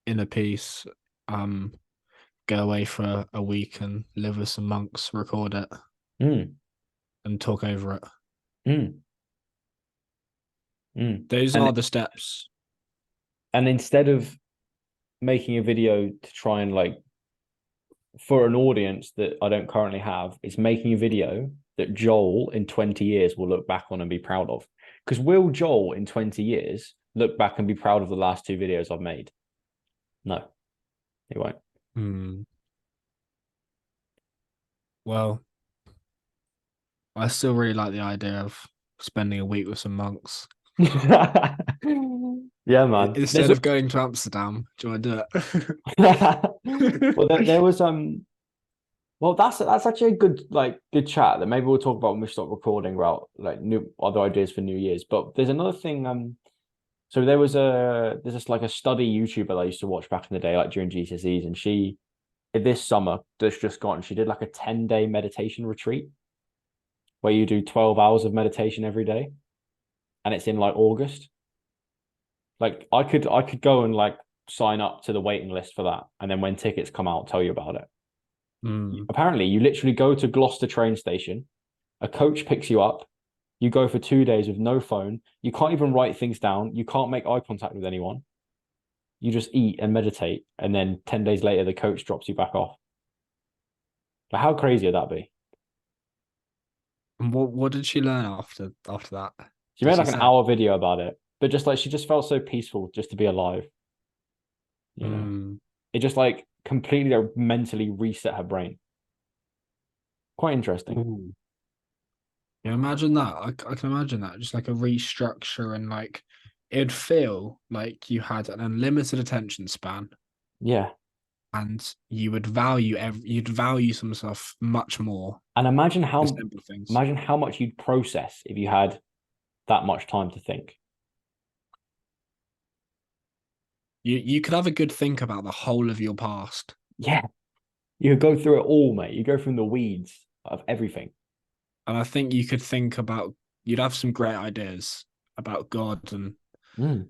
inner peace, um, go away for a week and live with some monks, record it, Mm, and talk over it. mm, mm. Those are And the steps. instead of making a video to try and like for an audience that I don't currently have, it's making a video that Joel in 20 years will look back on and be proud of. Because will Joel in 20 years look back and be proud of the last two videos I've made? No, he won't. Hmm. Well, I still really like the idea of spending a week with some monks. Yeah, man. Instead of going to Amsterdam, do you want to do Well, it? there was well, that's actually a good chat that maybe we'll talk about when we stop recording about like new other ideas for New Year's. But there's another thing. So there's this like a study YouTuber that I used to watch back in the day, like during GCSEs, and she this summer that's just gone, she did like a 10-day meditation retreat where you do 12 hours of meditation every day, and it's in like August. Like I could go and like sign up to the waiting list for that, and then when tickets come out, tell you about it. Mm, Apparently, you literally go to Gloucester train station, a coach picks you up, you go for 2 days with no phone, you can't even write things down, you can't make eye contact with anyone. You just eat and meditate, and then 10 days later, the coach drops you back off. Like, how crazy would that be? and what did she learn after that? She Did made she like an say? hour video about it, but just like she just felt so peaceful just to be alive. You know, Mm. it just like completely mentally reset her brain. Quite interesting. Ooh. Yeah, imagine that. I can imagine that. Just like a restructure and like it'd feel like you had an unlimited attention span Yeah, and you would value you'd value some stuff much more. and The simple things. imagine how much you'd process if you had that much time to think. You could have a good think about the whole of your past. Yeah, you go through it all, mate. You go from the weeds of everything. And I think you could think about, you'd have some great ideas about God and Mm.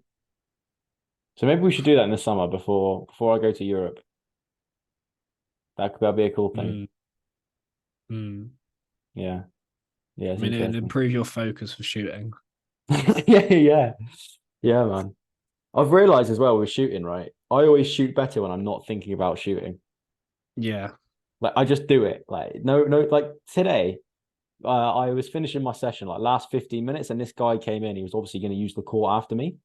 So maybe we should do that in the summer before I go to Europe. That'd be a cool thing. mm, mm. Yeah, yeah, I it's mean, it'd interesting. improve your focus for shooting. Yeah, yeah, yeah, man. I've realized as well with shooting, right? I always shoot better when I'm not thinking about shooting. Yeah. Like I just do it. Like no, no. Like today, I was finishing my session like last 15 minutes, and this guy came in. He was obviously going to use the court after me,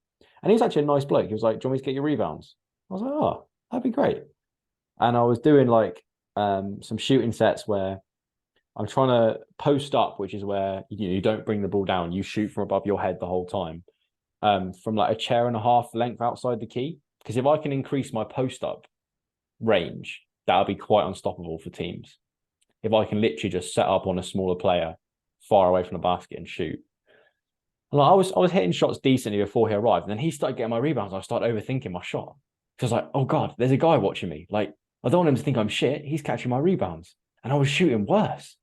and he was actually a nice bloke. He was like, "Do you want me to get your rebounds?" I was like, "Oh, that'd be great." And I was doing like some shooting sets where I'm trying to post up, which is where you don't bring the ball down. You shoot from above your head the whole time, from like a chair and a half length outside the key. Because if I can increase my post up range, that'll be quite unstoppable for teams. If I can literally just set up on a smaller player far away from the basket and shoot. And like, I was hitting shots decently before he arrived, and then he started getting my rebounds. I started overthinking my shot. Because like, oh God, there's a guy watching me. Like, I don't want him to think I'm shit. He's catching my rebounds. And I was shooting worse.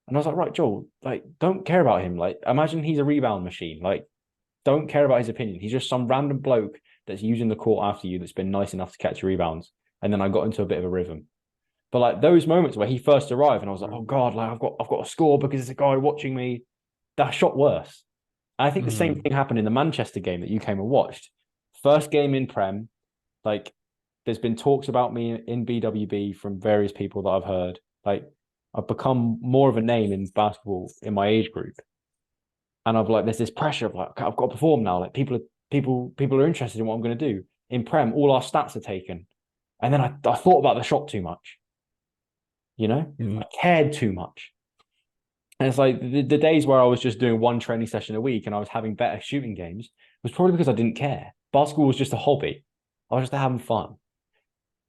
And I was like, right, Joel, like, don't care about him. Like, imagine he's a rebound machine. Like, don't care about his opinion. He's just some random bloke that's using the court after you that's been nice enough to catch your rebounds. And then I got into a bit of a rhythm. But like those moments where he first arrived and I was like, oh God, like I've got to score because there's a guy watching me, that shot worse. And I think the same Mm. thing happened in the Manchester game that you came and watched. First game in Prem, like there's been talks about me in BWB from various people that I've heard. Like I've become more of a name in basketball in my age group. And I've like there's this pressure of like, okay, I've got to perform now. Like people are interested in what I'm gonna do. In Prem, all our stats are taken. And then I thought about the shot too much. Mm. I cared too much. And it's like the days where I was just doing one training session a week and I was having better shooting games was probably because I didn't care. Basketball was just a hobby. I was just having fun.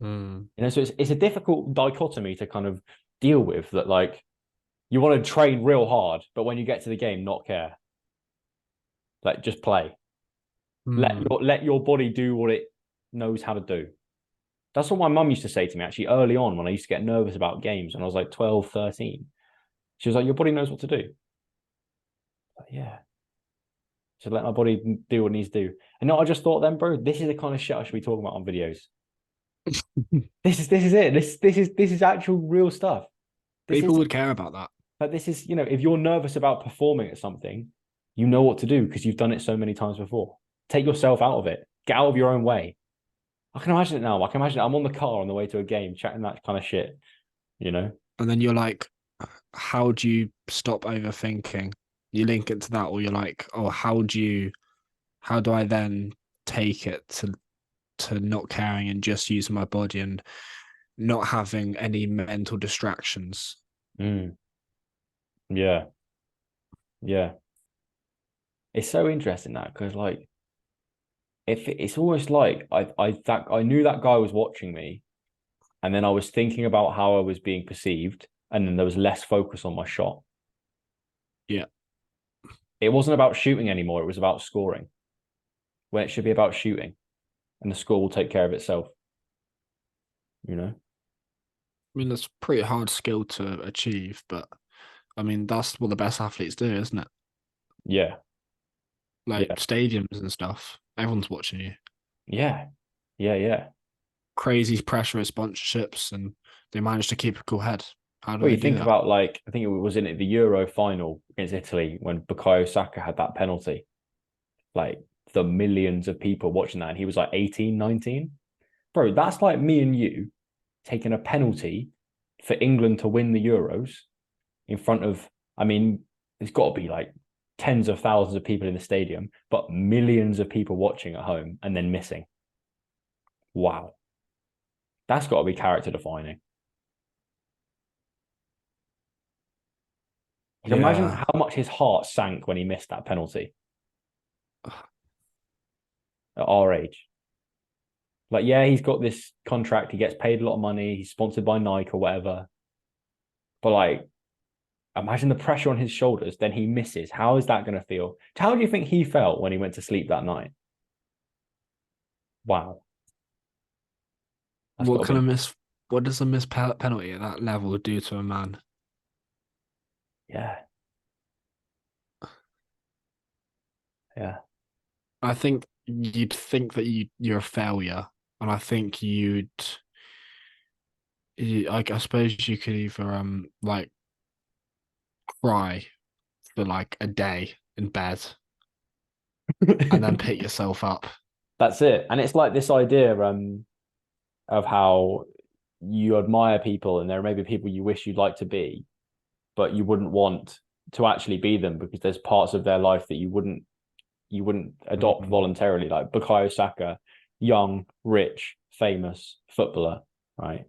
Mm. So it's a difficult dichotomy to kind of deal with that like you want to train real hard, but when you get to the game, not care. Like just play. Mm. Let your body do what it knows how to do. That's what my mum used to say to me actually early on when I used to get nervous about games when I was like 12, 13. She was like, your body knows what to do. Like, yeah. So let my body do what it needs to do. And no, I just thought then, bro, this is the kind of shit I should be talking about on videos. This is it. This is actual real stuff. This People is would care about that. like this is, if you're nervous about performing at something, you know what to do because you've done it so many times before. Take yourself out of it. Get out of your own way. I can imagine it now. I can imagine I'm on the car on the way to a game chatting that kind of shit, you know? And then you're like, how do you stop overthinking? You link it to that, or you're like, oh, how do I then take it to not caring and just using my body and not having any mental distractions? Mm, yeah. Yeah. It's so interesting that because like if it's almost like I knew that guy was watching me and then I was thinking about how I was being perceived and then there was less focus on my shot. Yeah. It wasn't about shooting anymore, it was about scoring. When it should be about shooting and the score will take care of itself, you know? I mean, that's a pretty hard skill to achieve, but I mean, that's what the best athletes do, isn't it? Yeah. Like Yeah. stadiums and stuff. Everyone's watching you. Yeah. Yeah. Yeah. Crazy pressure of sponsorships, and they manage to keep a cool head. How do Well, they you do think that? about like I think it was in the Euro final against Italy when Bukayo Saka had that penalty. Like the millions of people watching that, and he was like 18, 19. Bro, that's like me and you taking a penalty for England to win the Euros in front of, I mean, there's got to be like tens of thousands of people in the stadium, but millions of people watching at home and then missing. Wow. That's got to be character defining. Like imagine Yeah. how much his heart sank when he missed that penalty at our age. Like, yeah, he's got this contract, he gets paid a lot of money, he's sponsored by Nike or whatever. But like Imagine the pressure on his shoulders, then he misses. How is that going to feel? How do you think he felt when he went to sleep that night? Wow, that's got What to kind be, of miss? What does a missed penalty at that level do to a man? yeah, yeah. I think you'd think that you're a failure, and I think I suppose you could either like cry for like a day in bed and then pick yourself up. That's it. And it's like this idea of how you admire people and there are maybe people you wish you'd like to be, but you wouldn't want to actually be them because there's parts of their life that you wouldn't adopt Mm. voluntarily, like Bukayo Saka, young, rich, famous footballer, right?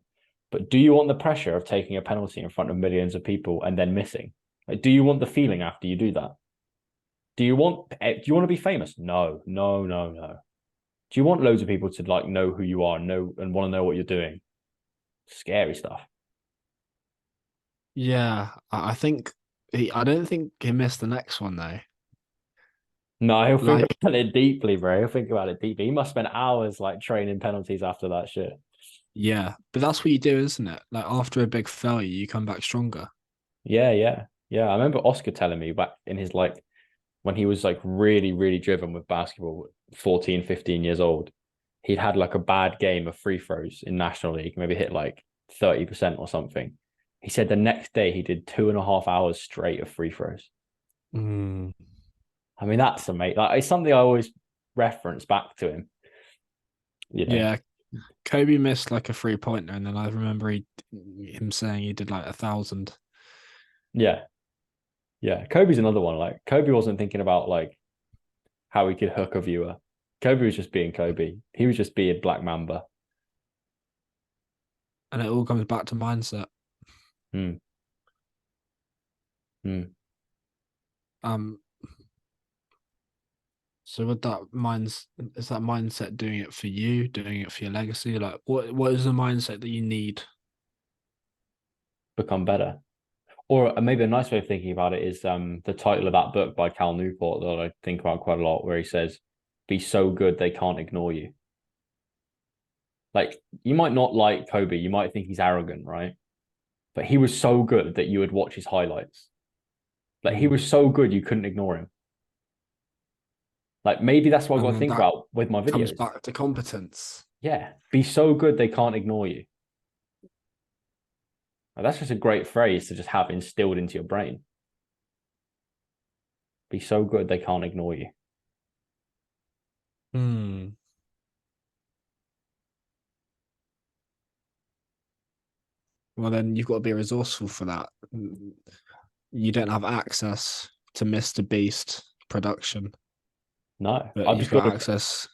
But do you want the pressure of taking a penalty in front of millions of people and then missing? Like, do you want the feeling after you do that? Do you want to be famous? No, no, no, no. Do you want loads of people to like know who you are, know and want to know what you're doing? Scary stuff. Yeah, I think I don't think he missed the next one though. No, he'll think Like, about it deeply, bro. He'll think about it deeply. He must spend hours like training penalties after that shit. yeah, but that's what you do, isn't it? Like after a big failure, you come back stronger. Yeah, yeah, yeah. I remember Oscar telling me back in his like when he was like really, really driven with basketball, 14, 15 years old, he'd had like a bad game of free throws in National League, maybe hit like 30% or something. He said the next day he did 2.5 hours straight of free throws. Mm. I mean, that's amazing. Like, it's something I always reference back to him, you know. Yeah, Kobe missed like a 3-pointer, and then I remember him saying he did like 1,000. Yeah, yeah. Kobe's another one. Like Kobe wasn't thinking about like how he could hook a viewer. Kobe was just being Kobe. He was just being Black Mamba. And it all comes back to mindset. Hmm. Hmm. Um, so with that minds is that mindset doing it for you, doing it for your legacy? Like what is the mindset that you need? Become better. Or maybe a nice way of thinking about it is the title of that book by Cal Newport that I think about quite a lot, where he says, "Be so good they can't ignore you." Like you might not like Kobe, you might think he's arrogant, right? But he was so good that you would watch his highlights. Like he Mm. was so good you couldn't ignore him. Like maybe that's what I've got And to then think that about with my comes videos. back to competence. Yeah, be so good they can't ignore you. Like, that's just a great phrase to just have instilled into your brain. Be so good they can't ignore you. Hmm. Well, then you've got to be resourceful for that. You don't have access to Mr. Beast production, No, but I've you've just got got to. access.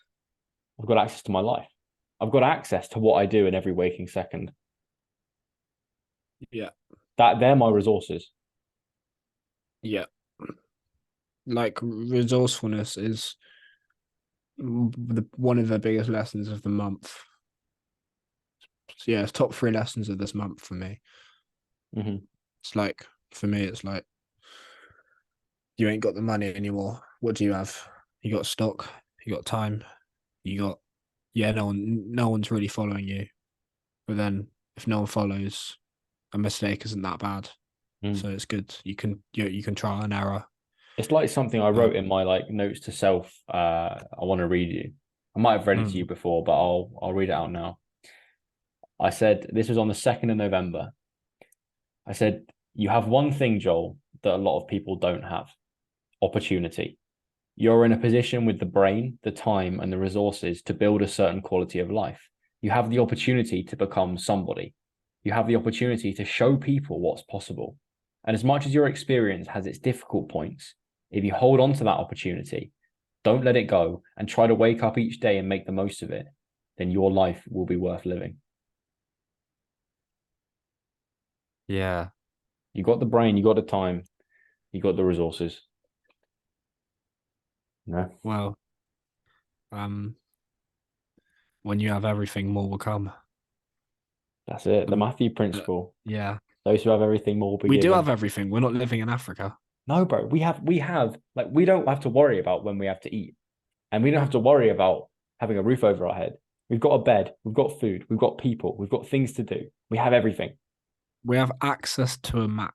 I've got access to my life. I've got access to what I do in every waking second. Yeah, That they're my resources. yeah. Like resourcefulness is one of the biggest lessons of the month. So yeah, it's top 3 lessons of this month for me. Mm-hmm. It's like for me, it's like you ain't got the money anymore. What do you have? You got stock. You got time. You got yeah. No one's really following you. But then if no one follows, a mistake isn't that bad. Mm. So it's good. You can try and error. It's like something I wrote in Um, my like notes to self. I want to read you. I might have read it to you mm, before, but I'll read it out now. I said this was on the 2nd of November. I said you have one thing, Joel, that a lot of people don't have: opportunity. You're in a position with the brain, the time, and the resources to build a certain quality of life. You have the opportunity to become somebody. You have the opportunity to show people what's possible. And as much as your experience has its difficult points, if you hold on to that opportunity, don't let it go, and try to wake up each day and make the most of it, then your life will be worth living. yeah. You got the brain, you got the time, you got the resources. No, Well, um, when you have everything, more will come. that's it. The Um, Matthew but principle. yeah, Those who have everything more will be We do have given. everything. We're not living in Africa. No, bro, we have like we don't have to worry about when we have to eat, and we don't have to worry about having a roof over our head. We've got a bed, we've got food, we've got people, we've got things to do. We have everything. We have access to a Mac.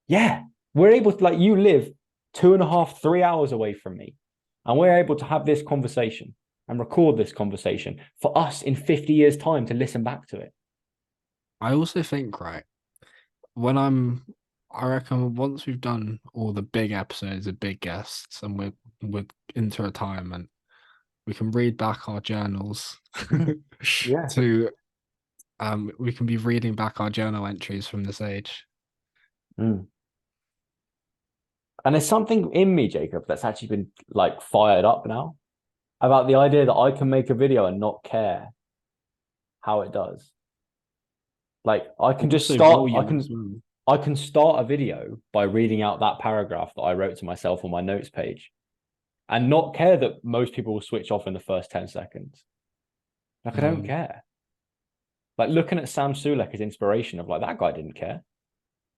Yeah, we're able to, like, you live 2.5, 3 hours away from me, and we're able to have this conversation and record this conversation for us in 50 years' time to listen back to it. I also think, right, when I reckon once we've done all the big episodes of big guests and we're into retirement, we can read back our journals Yeah. to we can be reading back our journal entries from this age. Mm. And there's something in me, Jacob, that's actually been like fired up now about the idea that I can make a video and not care how it does. Like I can just Also start, volume as well. I can start a video by reading out that paragraph that I wrote to myself on my notes page and not care that most people will switch off in the first 10 seconds. Like I don't Mm, care. Like looking at Sam Sulek as inspiration of like that guy didn't care.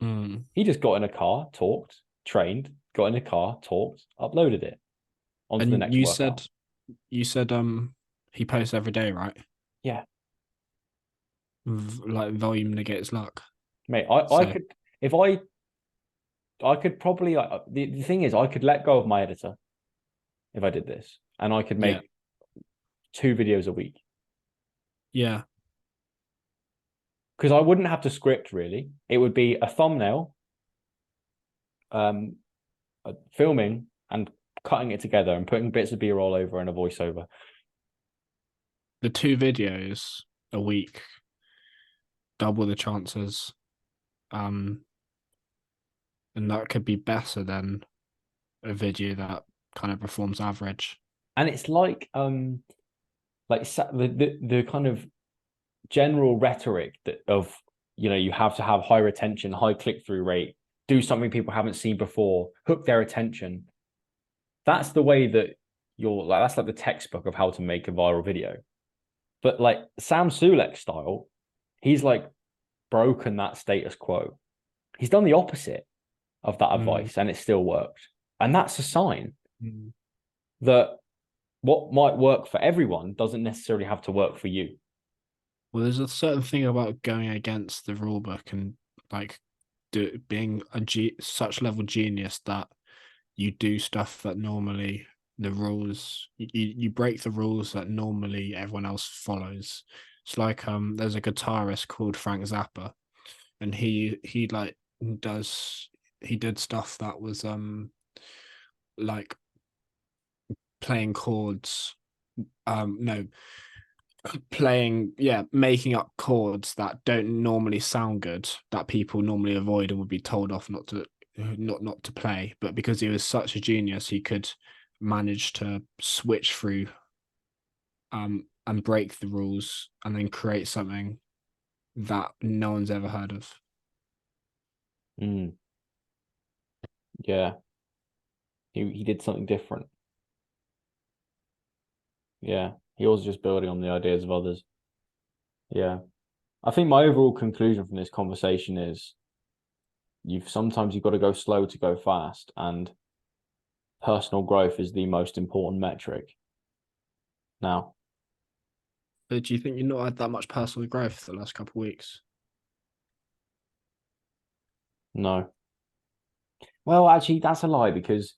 mm. He just got in a car, talked, trained, got in a car, talked, uploaded it onto the And next workout. you said he posts every day, right? Yeah, Like volume negates luck. mate. I So could if I could probably the thing is I could let go of my editor if I did this, and I could yeah, make 2 videos a week yeah. because I wouldn't have to script really. It would be a thumbnail, um, filming and cutting it together and putting bits of B-roll over and a voiceover. The 2 videos a week, double the chances. Um, and that could be better than a video that kind of performs average. And it's like the kind of general rhetoric that of you have to have high retention, high click-through rate, do something people haven't seen before, hook their attention. That's the way that you're like that's like the textbook of how to make a viral video. But like Sam Sulek style, he's like broken that status quo. He's done the opposite of that Mm. advice and it still worked. And that's a sign Mm. that what might work for everyone doesn't necessarily have to work for you. Well, there's a certain thing about going against the rule book and like being such level genius that you do stuff that normally the rules you break the rules that normally everyone else follows. It's like there's a guitarist called Frank Zappa, and he like does he did stuff that was like playing chords no playing making up chords that don't normally sound good, that people normally avoid and would be told off not to play, but because he was such a genius he could manage to switch through and break the rules and then create something that no one's ever heard of. Mm, yeah, he did something different. Yeah, he was just building on the ideas of others. Yeah, I think my overall conclusion from this conversation is you've got to go slow to go fast, and personal growth is the most important metric. Now, But do you think you've not had that much personal growth the last couple of weeks? no. Well, actually, that's a lie because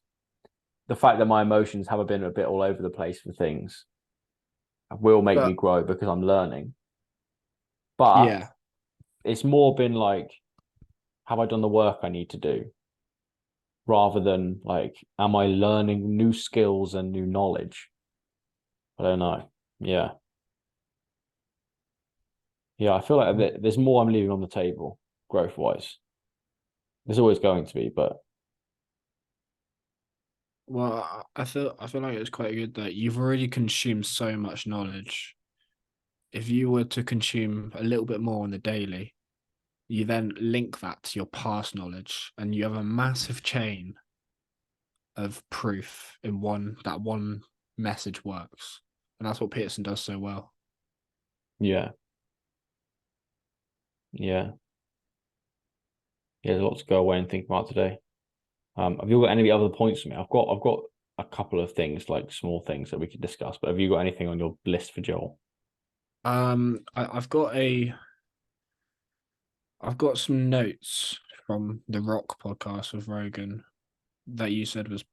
the fact that my emotions have been a bit all over the place for things will make me But grow because I'm learning. But yeah, it's more been like, have I done the work I need to do? Rather than like, am I learning new skills and new knowledge? I don't know. Yeah. Yeah, I feel like there's more I'm leaving on the table, growth wise. There's always going to be, but well, I feel like it's quite good that you've already consumed so much knowledge. If you were to consume a little bit more on the daily, you then link that to your past knowledge, and you have a massive chain of proof in one message works. And that's what Peterson does so well. yeah. Yeah. Yeah, there's a lot to go away and think about today. Have you got any other points for me? I've got a couple of things, like small things that we could discuss, but have you got anything on your list for Joel? I've got some notes from the Rock podcast with Rogan that you said was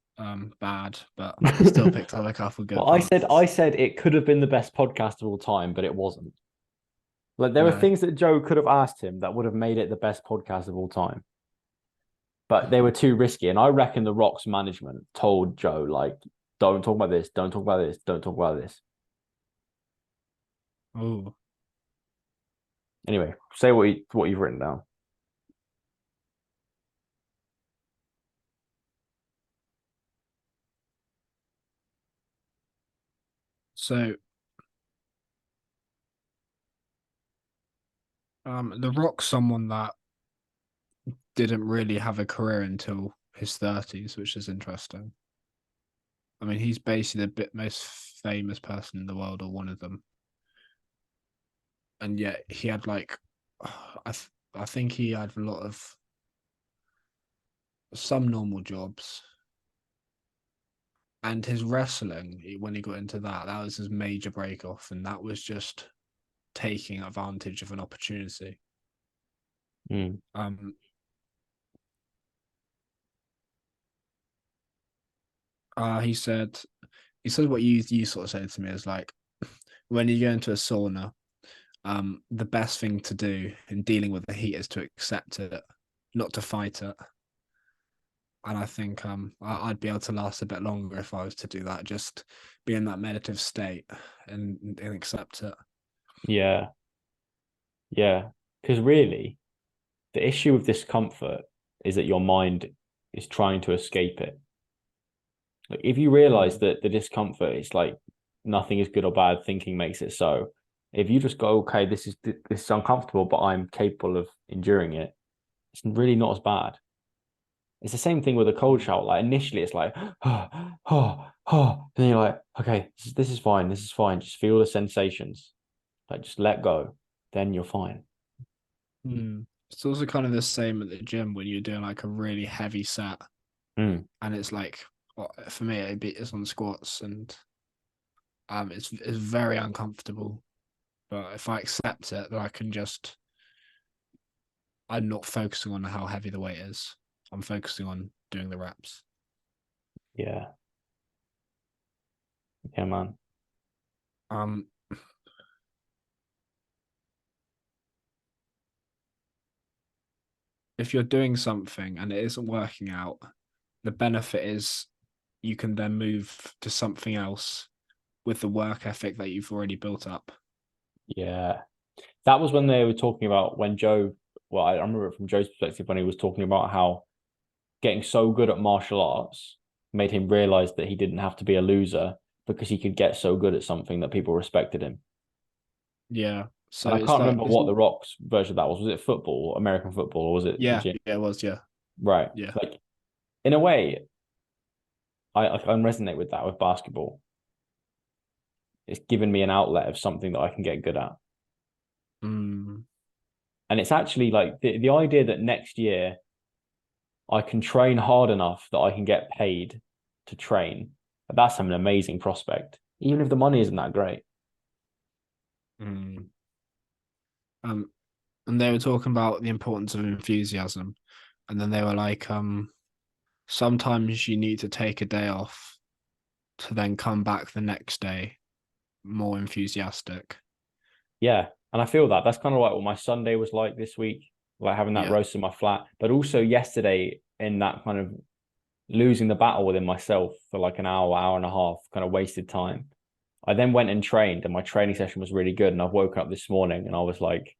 bad, but I still picked up a couple good Well, I said parts. I said it could have been the best podcast of all time, but it wasn't. Like there were No. things that Joe could have asked him that would have made it the best podcast of all time, but they were too risky. And I reckon the Rock's management told Joe, like, don't talk about this, don't talk about this, don't talk about this. Oh, Anyway, say what you've written down. so The Rock's someone that didn't really have a career until his 30s, which is interesting. I mean, he's basically the most famous person in the world, or one of them, and yet he had like, I think he had a lot of some normal jobs, and his wrestling when he got into that, that was his major break off, and that was just taking advantage of an opportunity. Mm. Um, he said what you sort of said to me is like, when you go into a sauna, the best thing to do in dealing with the heat is to accept it, not to fight it. And I think I'd be able to last a bit longer if I was to do that, just be in that meditative state and accept it. Yeah, yeah. Because really, the issue with discomfort is that your mind is trying to escape it. Like if you realize Mm. that the discomfort is like nothing is good or bad, thinking makes it so. If you just go, okay, this is uncomfortable, but I'm capable of enduring it, it's really not as bad. It's the same thing with a cold shower. Like initially, it's like, oh, oh, oh. Then you're like, okay, this is fine. This is fine. Just feel the sensations. Like just let go. Then you're fine. Mm. It's also kind of the same at the gym when you're doing like a really heavy set, Mm, and it's like, well, for me, it's on squats, and it's very uncomfortable. But if I accept it, then I'm not focusing on how heavy the weight is. I'm focusing on doing the reps. yeah. Yeah, man. Um, if you're doing something and it isn't working out, the benefit is you can then move to something else with the work ethic that you've already built up. Yeah. That was when they were talking about when Joe, well, I remember it from Joe's perspective when he was talking about how getting so good at martial arts made him realize that he didn't have to be a loser because he could get so good at something that people respected him. Yeah. So And I it's can't like remember what the Rock's version of that was. Was it football, American football, or was it the yeah, gym? yeah, it was, yeah. Right. Yeah. Like in a way, I can resonate with that with basketball. It's given me an outlet of something that I can get good at. Mm, And it's actually like the idea that next year I can train hard enough that I can get paid to train. That's an amazing prospect, even if the money isn't that great. mm. Um, and they were talking about the importance of enthusiasm, and then they were like, sometimes you need to take a day off to then come back the next day more enthusiastic. Yeah. And I feel that that's kind of like what my Sunday was like this week, like having that Yeah. roast in my flat, but also yesterday in that kind of losing the battle within myself for like an hour, hour and a half, kind of wasted time. I then went and trained, and my training session was really good. And I've woken up this morning and I was like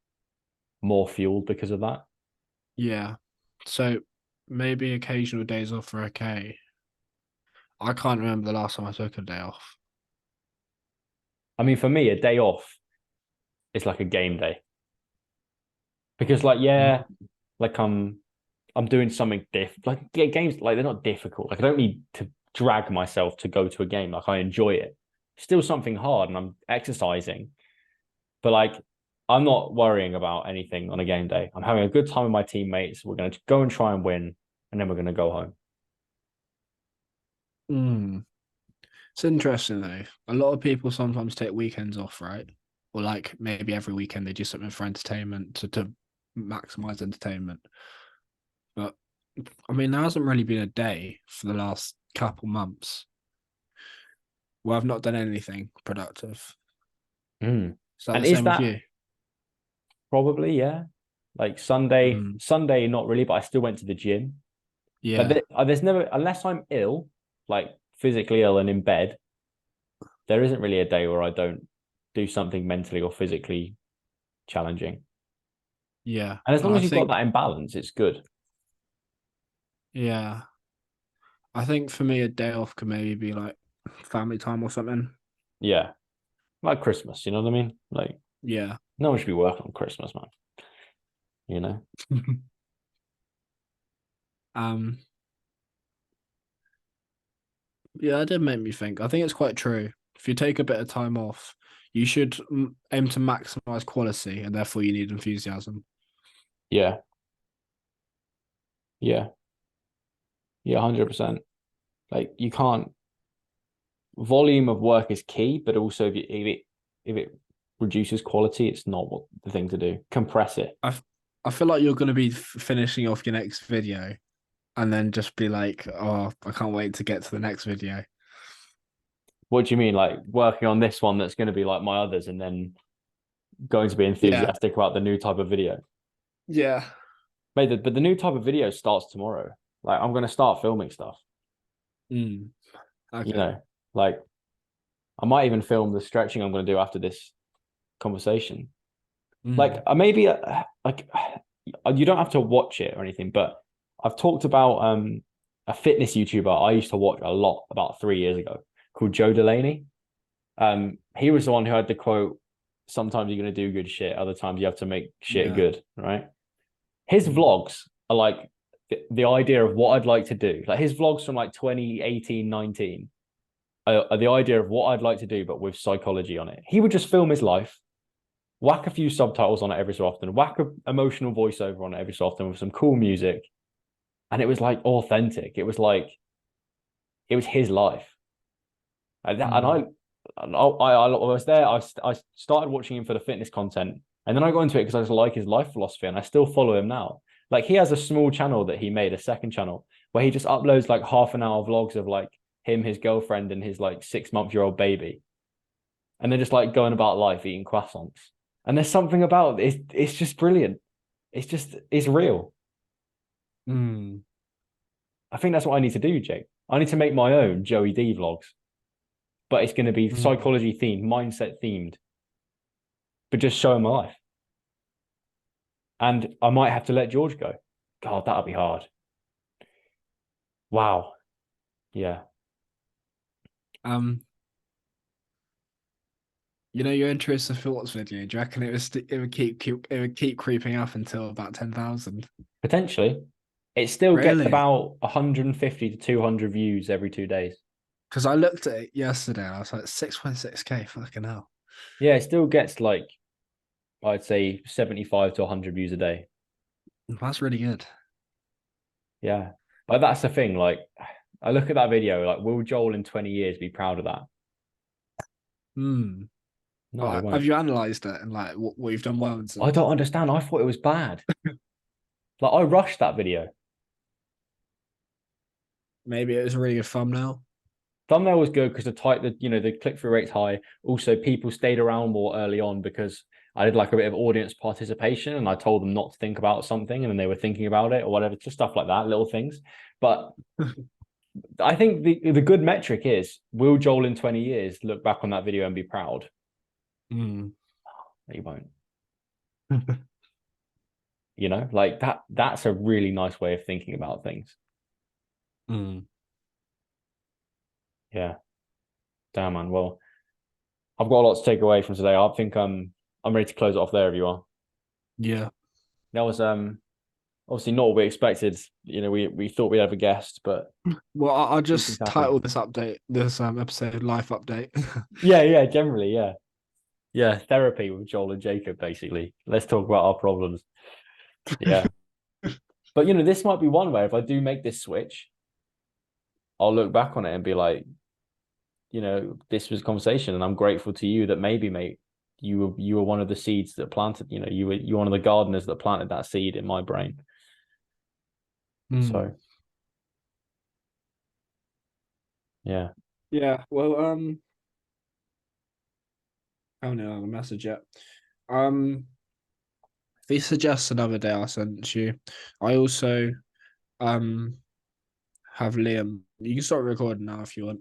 more fueled because of that. Yeah. So maybe occasional days off are okay. I can't remember the last time I took a day off. I mean, for me, a day off is like a game day because, like, yeah, Mm. like I'm doing something like games, like they're not difficult. Like I don't need to drag myself to go to a game. Like I enjoy it. Still something hard, and I'm exercising, but like I'm not worrying about anything on a game day. I'm having a good time with my teammates. We're going to go and try and win, and then we're going to go home. Hmm. It's interesting though. A lot of people sometimes take weekends off, right? Or like maybe every weekend they do something for entertainment to maximize entertainment. But I mean, there hasn't really been a day for the last couple months where I've not done anything productive. Mm. Is that And the is same with that you? probably, yeah? Like Sunday, Mm, Sunday, not really, but I still went to the gym. But yeah, there's never, unless I'm ill, like physically ill and in bed, there isn't really a day where I don't do something mentally or physically challenging. yeah. And as long I as you've got think, that in balance, it's good. yeah. I think for me, a day off could maybe be like family time or something. Yeah. Like Christmas, you know what I mean? Like, Yeah. no one should be working on Christmas, man. You know? um, yeah, that did make me think. I think it's quite true. If you take a bit of time off, you should aim to maximize quality, and therefore you need enthusiasm. Yeah. Yeah. Yeah, 100%. Like you can't volume of work is key, but also if it reduces quality, it's not what the thing to do. Compress it. I feel like you're going to be finishing off your next video, and then just be like, "Oh, I can't wait to get to the next video." What do you mean? Like working on this one that's going to be like my others and then going to be Yeah, enthusiastic about the new type of video. yeah. Mate, but the new type of video starts tomorrow. Like I'm going to start filming stuff, Mm, you okay. know, like I might even film the stretching I'm going to do after this conversation. Like Mm, maybe like you don't have to watch it or anything, but I've talked about a fitness YouTuber I used to watch a lot about 3 years ago called Joe Delaney. He was the one who had the quote, "Sometimes you're going to do good shit, other times you have to make shit yeah. good," right? His Mm, vlogs are like the idea of what I'd like to do. Like his vlogs from like 2018, 19 are the idea of what I'd like to do, but with psychology on it. He would just film his life, whack a few subtitles on it every so often, whack a emotional voiceover on it every so often with some cool music. And it was like authentic. It was like, it was his life. mm, I was there. I started watching him for the fitness content. And then I got into it because I just like his life philosophy and I still follow him now. Like he has a small channel that he made, a second channel, where he just uploads like half an hour vlogs of like him, his girlfriend, and his like 6 month-year-old baby. And they're just like going about life eating croissants. And there's something about it, it's just brilliant. It's real. mm, I think that's what I need to do, Jake. I need to make my own Joey D vlogs, but it's going to be mm. psychology themed, mindset themed, but just showing my life. And I might have to let George go. God, that'll be hard. Wow. Yeah. Um, your interest of thoughts video. Do you reckon it would keep creeping up until about 10,000? Potentially. It still gets Really? about 150 to 200 views every 2 days. Because I looked at it yesterday and I was like 6.6K. Fucking hell. Yeah, it still gets like, I'd say 75 to 100 views a day. That's really good. Yeah. But that's the thing. Like, I look at that video, like, will Joel in 20 years be proud of that? Hmm. No, he Like, have won't. you analysed it and like what you've done well and I stuff? don't understand. I thought it was bad. Like, I rushed that video. Maybe it was a really good thumbnail. Thumbnail was good because the click-through rate's high. Also, people stayed around more early on because I did like a bit of audience participation and I told them not to think about something and then they were thinking about it or whatever, just stuff like that, little things. But I think the good metric is, will Joel in 20 years look back on that video and be proud? Mm. He won't. Like that's a really nice way of thinking about things. Mm. Yeah. Damn man. Well, I've got a lot to take away from today. I think I'm ready to close it off there if you are. Yeah. That was obviously not what we expected. We thought we'd have a guest, but Well, I'll these things just happen. title this episode "Life Update." Yeah, yeah, generally, yeah. Yeah, therapy with Joel and Jacob, basically. Let's talk about our problems. Yeah. But this might be one way. If I do make this switch, I'll look back on it and be like, this was a conversation, and I'm grateful to you that maybe, mate, you were one of the seeds that planted, you were one of the gardeners that planted that seed in my brain. So yeah. Yeah. Well, I don't know the message yet. Um, if he suggests another day, I'll send it to you. I also um have Liam. You can start recording now if you want.